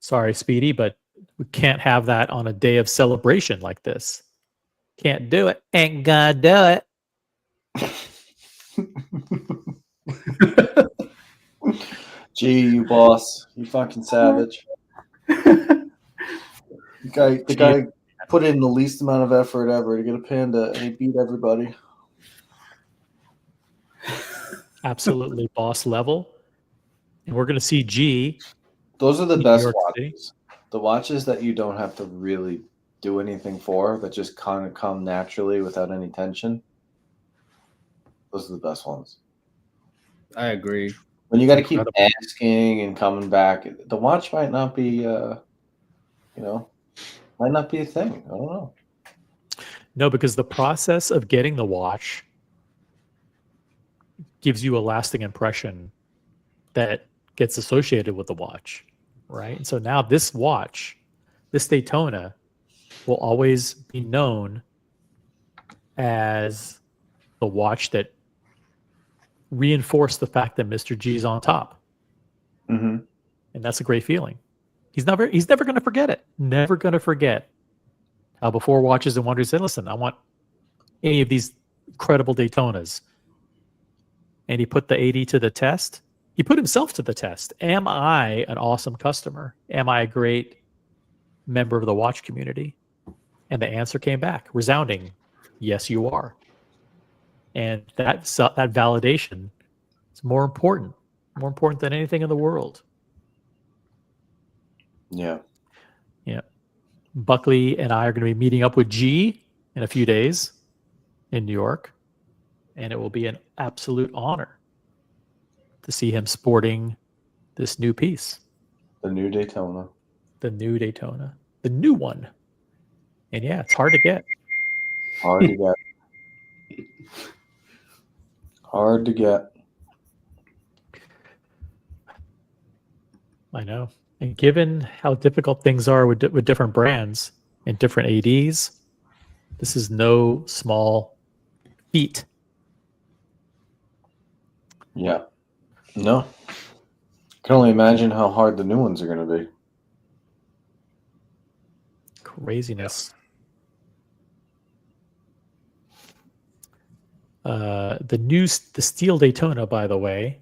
Sorry, Speedy, but we can't have that on a day of celebration like this. Can't do it. Ain't gonna do it. Gee, you boss. You fucking savage. The guy put in the least amount of effort ever to get a panda, and he beat everybody. Absolutely boss level. And we're going to see G. Those are the New best York watches. The watches that you don't have to really do anything for, that just kind of come naturally without any tension. Those are the best ones. I agree. When you got to keep asking and coming back, the watch might not be, might not be a thing. I don't know. No, because the process of getting the watch gives you a lasting impression that gets associated with the watch, right? And so now this watch, this Daytona, will always be known as the watch that reinforced the fact that Mr. G's on top. Mm-hmm. And that's a great feeling. He's never going to forget it. Never going to forget how before Watches and Wonders said, listen, I want any of these incredible Daytonas. And he put the 80 to the test. He put himself to the test. Am I an awesome customer? Am I a great member of the watch community? And the answer came back, resounding, yes, you are. And that validation is more important than anything in the world. Yeah. Yeah. Buckley and I are going to be meeting up with G in a few days in New York, and it will be an absolute honor to see him sporting this new piece. The new Daytona. The new Daytona. The new one. And yeah, it's hard to get. Hard to get. Hard to get. I know. And given how difficult things are with different brands and different ADs, this is no small feat. Yeah. No. I can only imagine how hard the new ones are going to be. Craziness. The steel Daytona, by the way,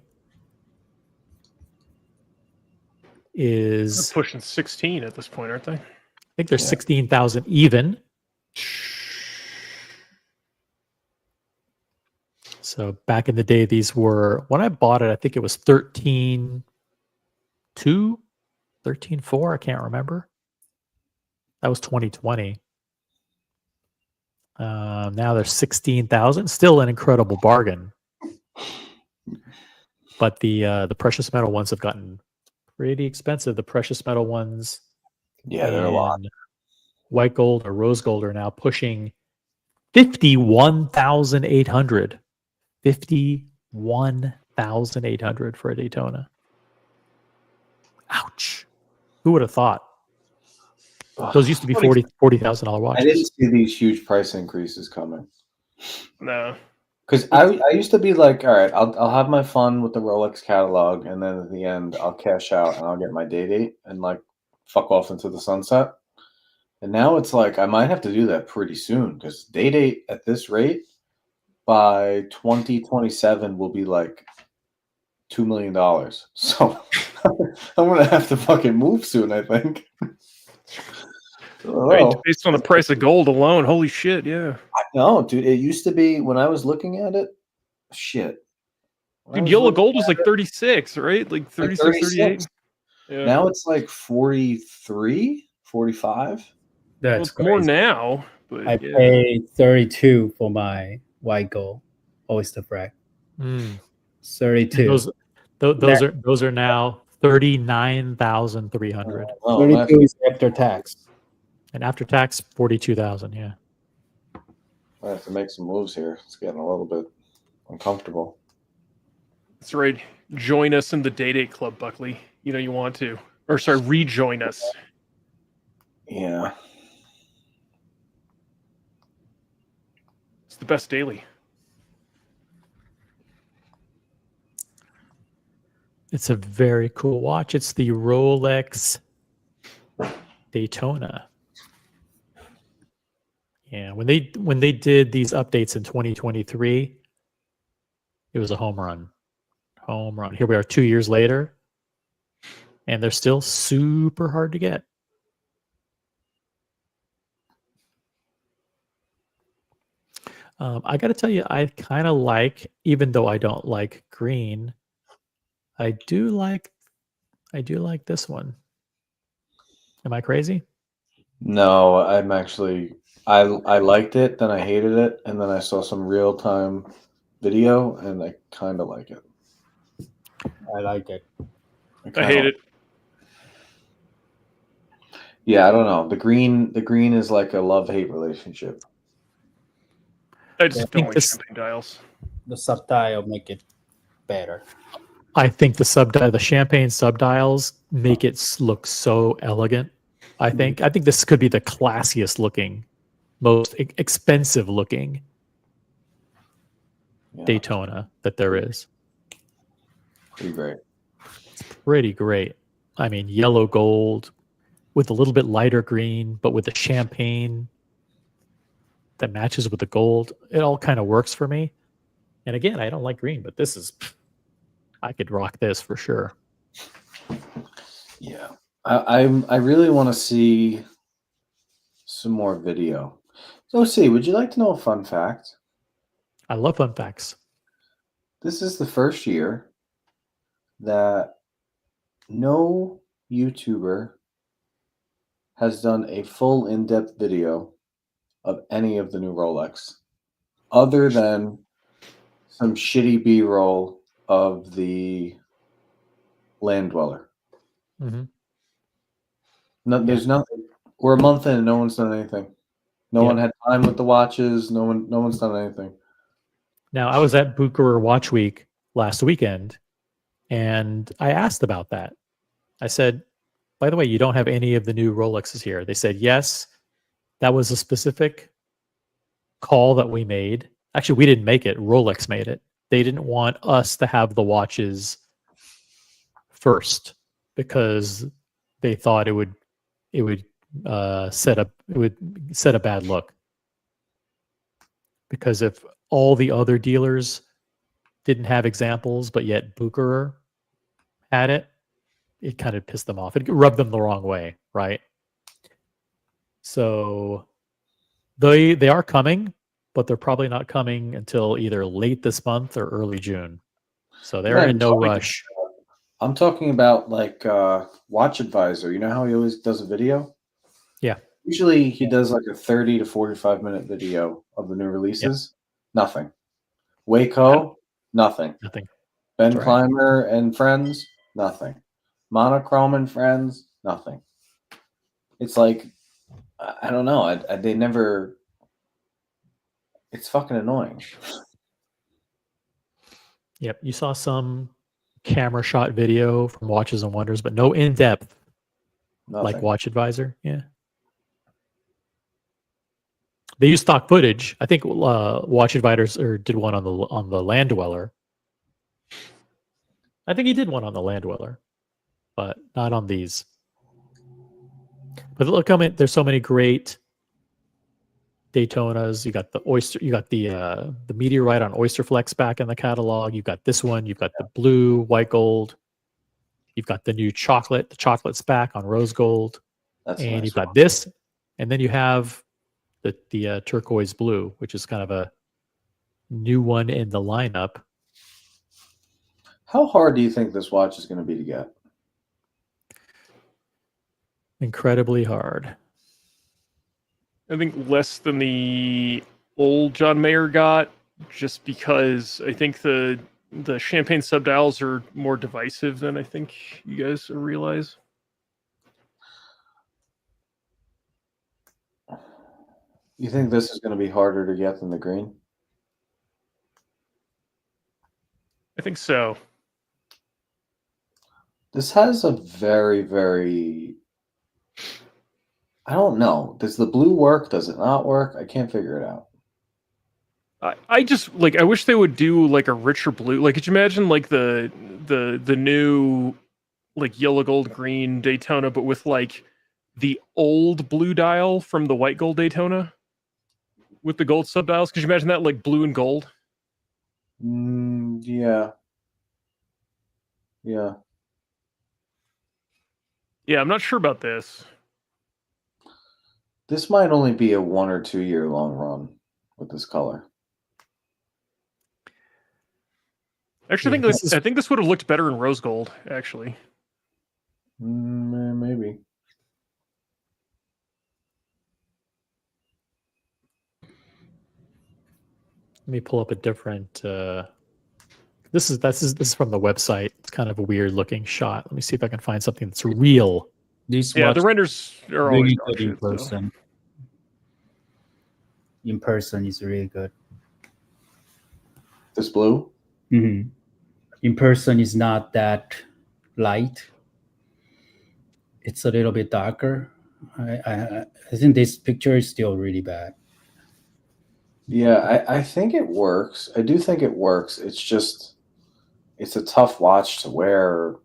is They're pushing 16 at this point, aren't they? I think they're 16,000 even. So back in the day, these were, when I bought it, I think it was 13.2, 13.4. I can't remember. That was 2020. Now they're 16,000. Still an incredible bargain. But the precious metal ones have gotten pretty expensive. The precious metal ones, yeah, they're a lot. White gold or rose gold are now pushing 51,800. 51,800 for a Daytona. Ouch! Who would have thought? Those used to be $40,000 watches. I didn't see these huge price increases coming. No. Because I used to be like, all right, I'll have my fun with the Rolex catalog, and then at the end, I'll cash out and I'll get my date and like fuck off into the sunset. And now it's like I might have to do that pretty soon because date at this rate by 2027 will be like $2 million. So I'm gonna have to fucking move soon, I think. Based on the price of gold alone, holy shit, yeah. No, dude, it used to be when I was looking at it, shit. Dude, yellow gold was like 36, right? Like 36, 38. Yeah. Now it's like 43, 45. That's it's more now, but I paid 32 for my white gold oyster frac. 32. Those are now 39,300. 32 is after tax. And after tax, 42,000. Yeah. I have to make some moves here. It's getting a little bit uncomfortable. That's right. Join us in the Day Club, Buckley. You know you want to. Or sorry, rejoin us. Yeah. It's the best daily. It's a very cool watch. It's the Rolex Daytona. Yeah, when they did these updates in 2023, it was a home run. Home run. Here we are 2 years later, and they're still super hard to get. I got to tell you, I kind of like, even though I don't like green, I do like this one. Am I crazy? No, I'm actually I liked it, then I hated it, and then I saw some real time video, and I kind of like it. I like it. I hate it. Yeah, I don't know. The green is like a love-hate relationship. I just don't think like this- champagne dials. The subdial make it better. I think the champagne subdials make it look so elegant. I think this could be the classiest looking, most expensive looking Yeah, Daytona that there is. pretty great. Pretty great. I mean, yellow gold with a little bit lighter green, but with the champagne that matches with the gold. It all kind of works for me. And again, I don't like green, but this is, I could rock this for sure. Yeah, I really want to see some more video. So, see, would you like to know a fun fact? I love fun facts. This is the first year that no YouTuber has done a full in-depth video of any of the new Rolex, other than some shitty B-roll of the Land Dweller. Mm-hmm. No, there's nothing. We're a month in, and no one's done anything. No one had time with the watches. No one's done anything. Now, I was at Bucherer Watch Week last weekend, and I asked about that. I said, by the way, you don't have any of the new Rolexes here. They said, yes, that was a specific call that we made. Actually, we didn't make it. Rolex made it. They didn't want us to have the watches first because they thought it would set a bad look. Because if all the other dealers didn't have examples, but yet Bucherer had it, it kind of pissed them off. It rubbed them the wrong way, right? So they are coming, but they're probably not coming until either late this month or early June. So they're in no rush. I'm talking about like Watch Advisor. You know how he always does a video? Yeah. Usually he does like a 30 to 45-minute video of the new releases. Nothing. Waco, nothing. Nothing. Ben That's right. Clymer and friends, nothing. Monochrome and friends, nothing. It's like, I don't know. They never. It's fucking annoying. Yep. You saw some camera shot video from Watches and Wonders, but no in depth Nothing. like Watch Advisor. Yeah. They use stock footage. I think Watch Advisor did one on the Land Dweller. I think he did one on the Land Dweller, but not on these. But look, there's so many great Daytonas. You got the Oyster. You got the Meteorite on Oyster Flex back in the catalog. You've got this one. You've got the blue, white gold. You've got the new chocolate. The chocolate's back on rose gold. That's and nice. you've got this, and then you have the turquoise blue, which is kind of a new one in the lineup. How hard do you think this watch is going to be to get? Incredibly hard. I think less than the old John Mayer got, just because I think the champagne subdials are more divisive than I think you guys realize. You think this is going to be harder to get than the green? I think so. This has a very, very. I don't know. Does the blue work? Does it not work? I can't figure it out. I just like I wish they would do like a richer blue. Like, could you imagine like the new like yellow gold green Daytona, but with like the old blue dial from the white gold Daytona with the gold sub dials? Could you imagine that like blue and gold? Yeah. Yeah. Yeah, I'm not sure about this. This might only be a 1 or 2 year long run with this color. Actually, Yeah, I think this would have looked better in rose gold. Actually, Maybe. let me pull up a different. This is from the website. It's kind of a weird looking shot. Let me see if I can find something that's real. This yeah, watch the renders are always really dog good in shit, so. person. In person, is really good. This blue? Mm-hmm. In person, is not that light. It's a little bit darker. I think this picture is still really bad. Yeah, I think it works. I do think it works. It's just, it's a tough watch to wear,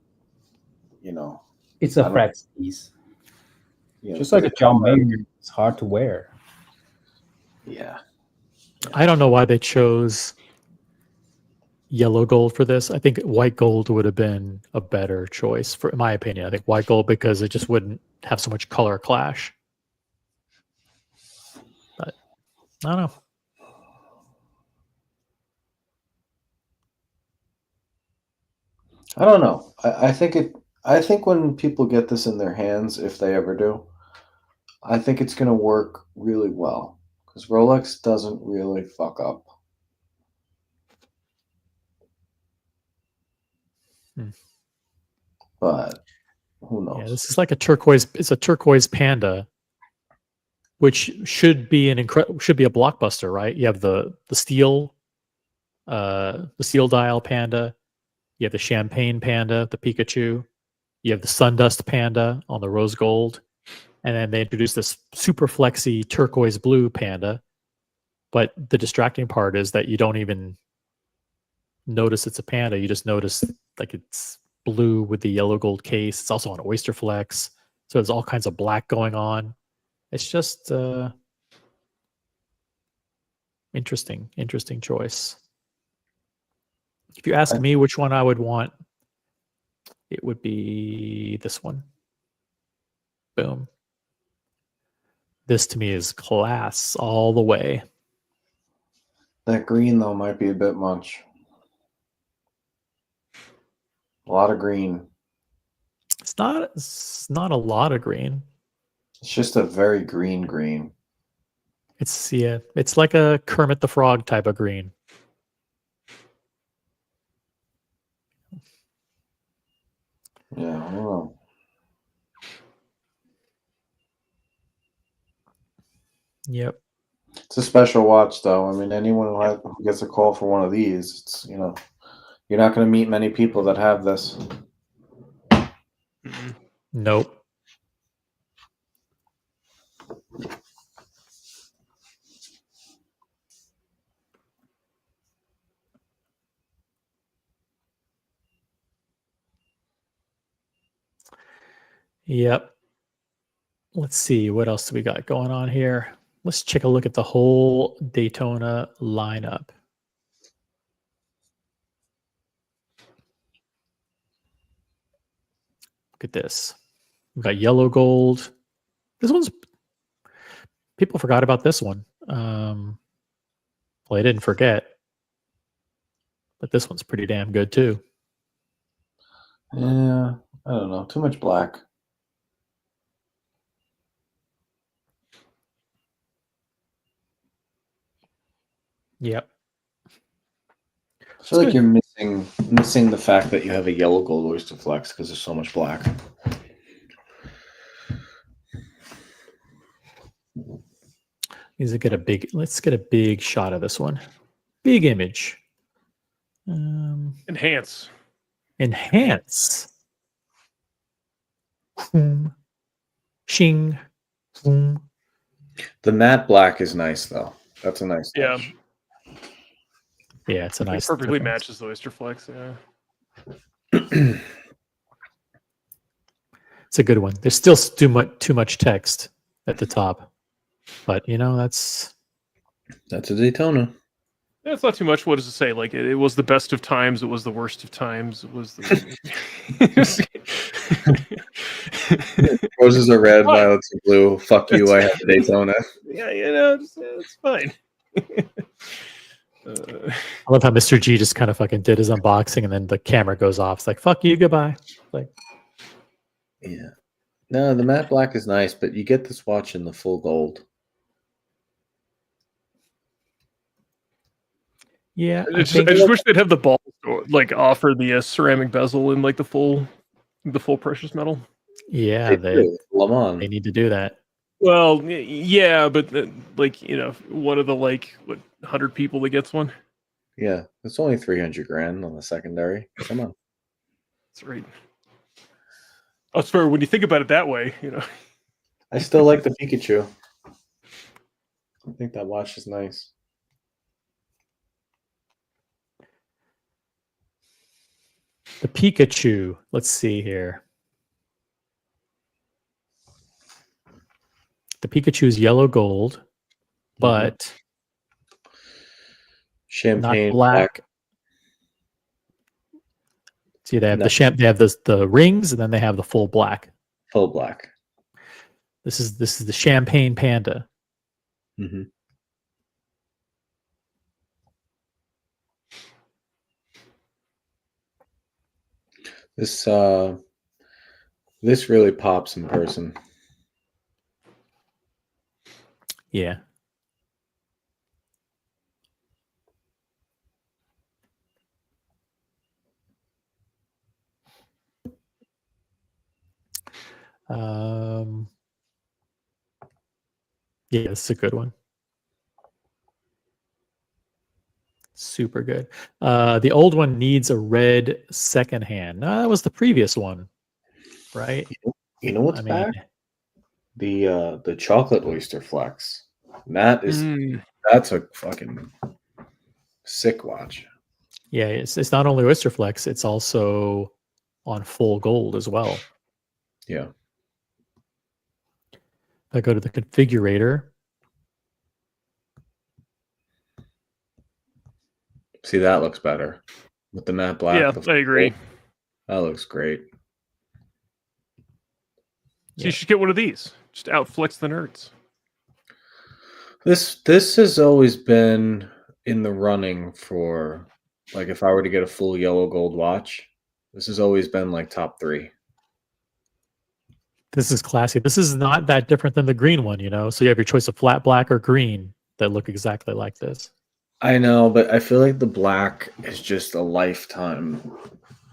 you know. It's I a don't- flex piece. You know, Just like a the John color- Mayer, it's hard to wear. Yeah. I don't know why they chose yellow gold for this. I think white gold would have been a better choice, for in my opinion. I think white gold because it just wouldn't have so much color clash. But I don't know. I don't know. I think it. I think when people get this in their hands, if they ever do, I think it's going to work really well because Rolex doesn't really fuck up. Hmm. But who knows? Yeah, this is like a turquoise. It's a turquoise panda, which should be should be a blockbuster, right? You have the steel dial panda. You have the champagne panda, the Pikachu. You have the Sundust Panda on the rose gold. And then they introduced this super flexy turquoise blue panda. But the distracting part is that you don't even notice it's a panda. You just notice like it's blue with the yellow gold case. It's also on Oyster Flex. So there's all kinds of black going on. It's just interesting choice. If you ask me which one I would want, it would be this one. Boom. This to me is class all the way. That green though might be a bit much. A lot of green. It's not a lot of green. It's just a very green. It's like a Kermit the Frog type of green. Yeah, I don't know. Yep. It's a special watch, though. I mean, anyone who gets a call for one of these, it's you're not going to meet many people that have this. Nope. Yep. Let's see what else do we got going on here. Let's take a look at the whole Daytona lineup. Look at this. We've got yellow gold. This one's people forgot about this one. Well, they didn't forget, but this one's pretty damn good too. Yeah, I don't know. Too much black. Yep. I feel like you're missing the fact that you have a yellow gold oyster flex because there's so much black. Let's get a big shot of this one. Big image. Enhance. Enhance. boom, shing, boom. The matte black is nice though. That's a nice Yeah. touch. Yeah, it's a It nice. perfectly difference. matches the Oyster Flex. Yeah. It's a good one. There's still too much text at the top, but that's That's a Daytona. Yeah, it's not too much. What does it say? Like it was the best of times. It was the worst of times. It was the. Roses are red, Fine. violets are blue. Fuck you, I have a Daytona. Yeah, it's fine. I love how Mr. G just kind of fucking did his unboxing and then the camera goes off. It's like, fuck you, goodbye. Like, Yeah. No, the matte black is nice, but you get this watch in the full gold. yeah, I just wish they'd have the balls to, like offer the ceramic bezel in like the full precious metal. yeah, do. Le Mans. they need to do that. Well, yeah, but like one of the 100 people that gets one. Yeah, it's only 300 grand on the secondary. Come on. That's right. Oh, it's fair when you think about it that way. I still like the Pikachu. I think that watch is nice. The Pikachu. Let's see here. The Pikachu's yellow gold, but Champagne not black. See, they have they have the rings, and then they have the full black. Full black. This is the Champagne Panda. Mm-hmm. This really pops in person. Yeah. Yeah, this is a good one. Super good. The old one needs a red second hand. No, that was the previous one, right? You know what's back? The chocolate oyster flex. That's a fucking sick watch. Yeah, it's not only Oyster Flex, it's also on full gold as well. Yeah. If I go to the configurator. See, that looks better with the matte black. Yeah, I agree. Gold. That looks great. So you should get one of these. Just outflex the nerds. This has always been in the running for, like, if I were to get a full yellow gold watch, this has always been like top 3. This is classy. This is not that different than the green one, So you have your choice of flat black or green that look exactly like this. I know, but I feel like the black is just a lifetime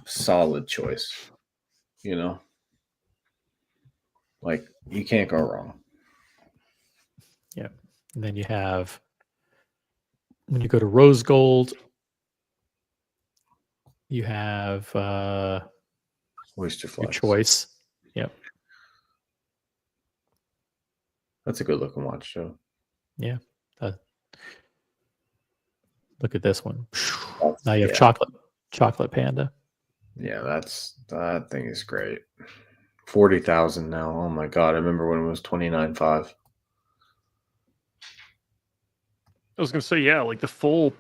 solid choice. Like, you can't go wrong. Yeah. And then you have, when you go to rose gold, you have Oyster your Flex. choice. Yep. That's a good looking watch, too. Yeah. Look at this one. Now you have chocolate panda. Yeah, that thing is great. 40,000 now. Oh my god! I remember when it was 29.5. I was gonna say, yeah, like the full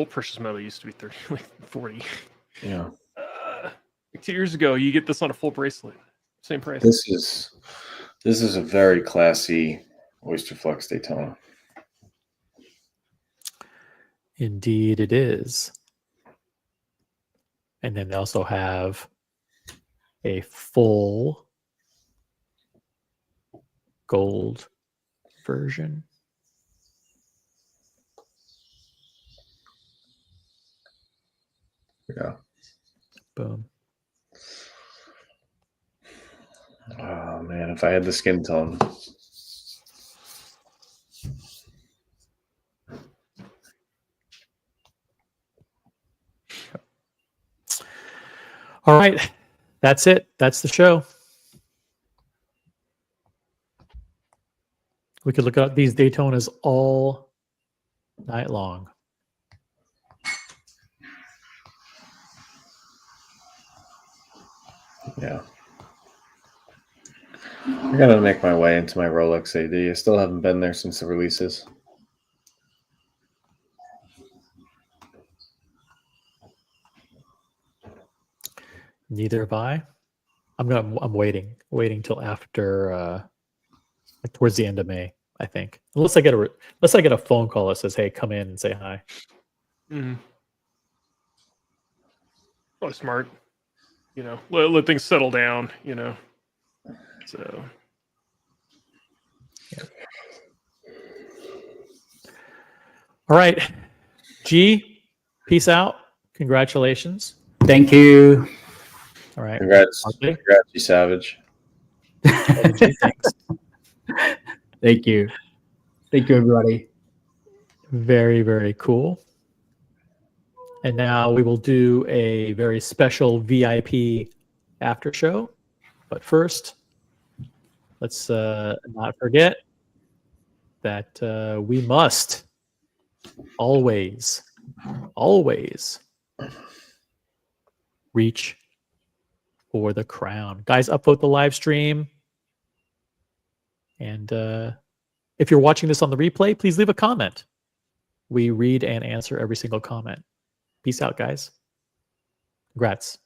precious metal used to be 30, like 40. Yeah. 2 years ago, you get this on a full bracelet, same price. This is a very classy Oyster Flex Daytona. Indeed, it is. And then they also have a full gold version. Yeah. Boom. Oh man, if I had the skin tone. All right. That's it. That's the show. We could look at these Daytonas all night long. Yeah. I gotta make my way into my Rolex AD. I still haven't been there since the releases. Neither have I. I'm waiting till after like towards the end of May, I think. Unless I get a phone call that says, "Hey, come in and say hi." Mm-hmm. Probably smart. Let things settle down. So. All right, G, peace out. Congratulations. Thank you. All right, Congrats, Barkley. congrats, you savage. G, thanks. Thank you. Thank you, everybody. Very, very cool. And now we will do a very special VIP after show. But first, let's not forget that we must always reach for the crown. Guys, upvote the live stream. And if you're watching this on the replay, please leave a comment. We read and answer every single comment. Peace out, guys. Congrats.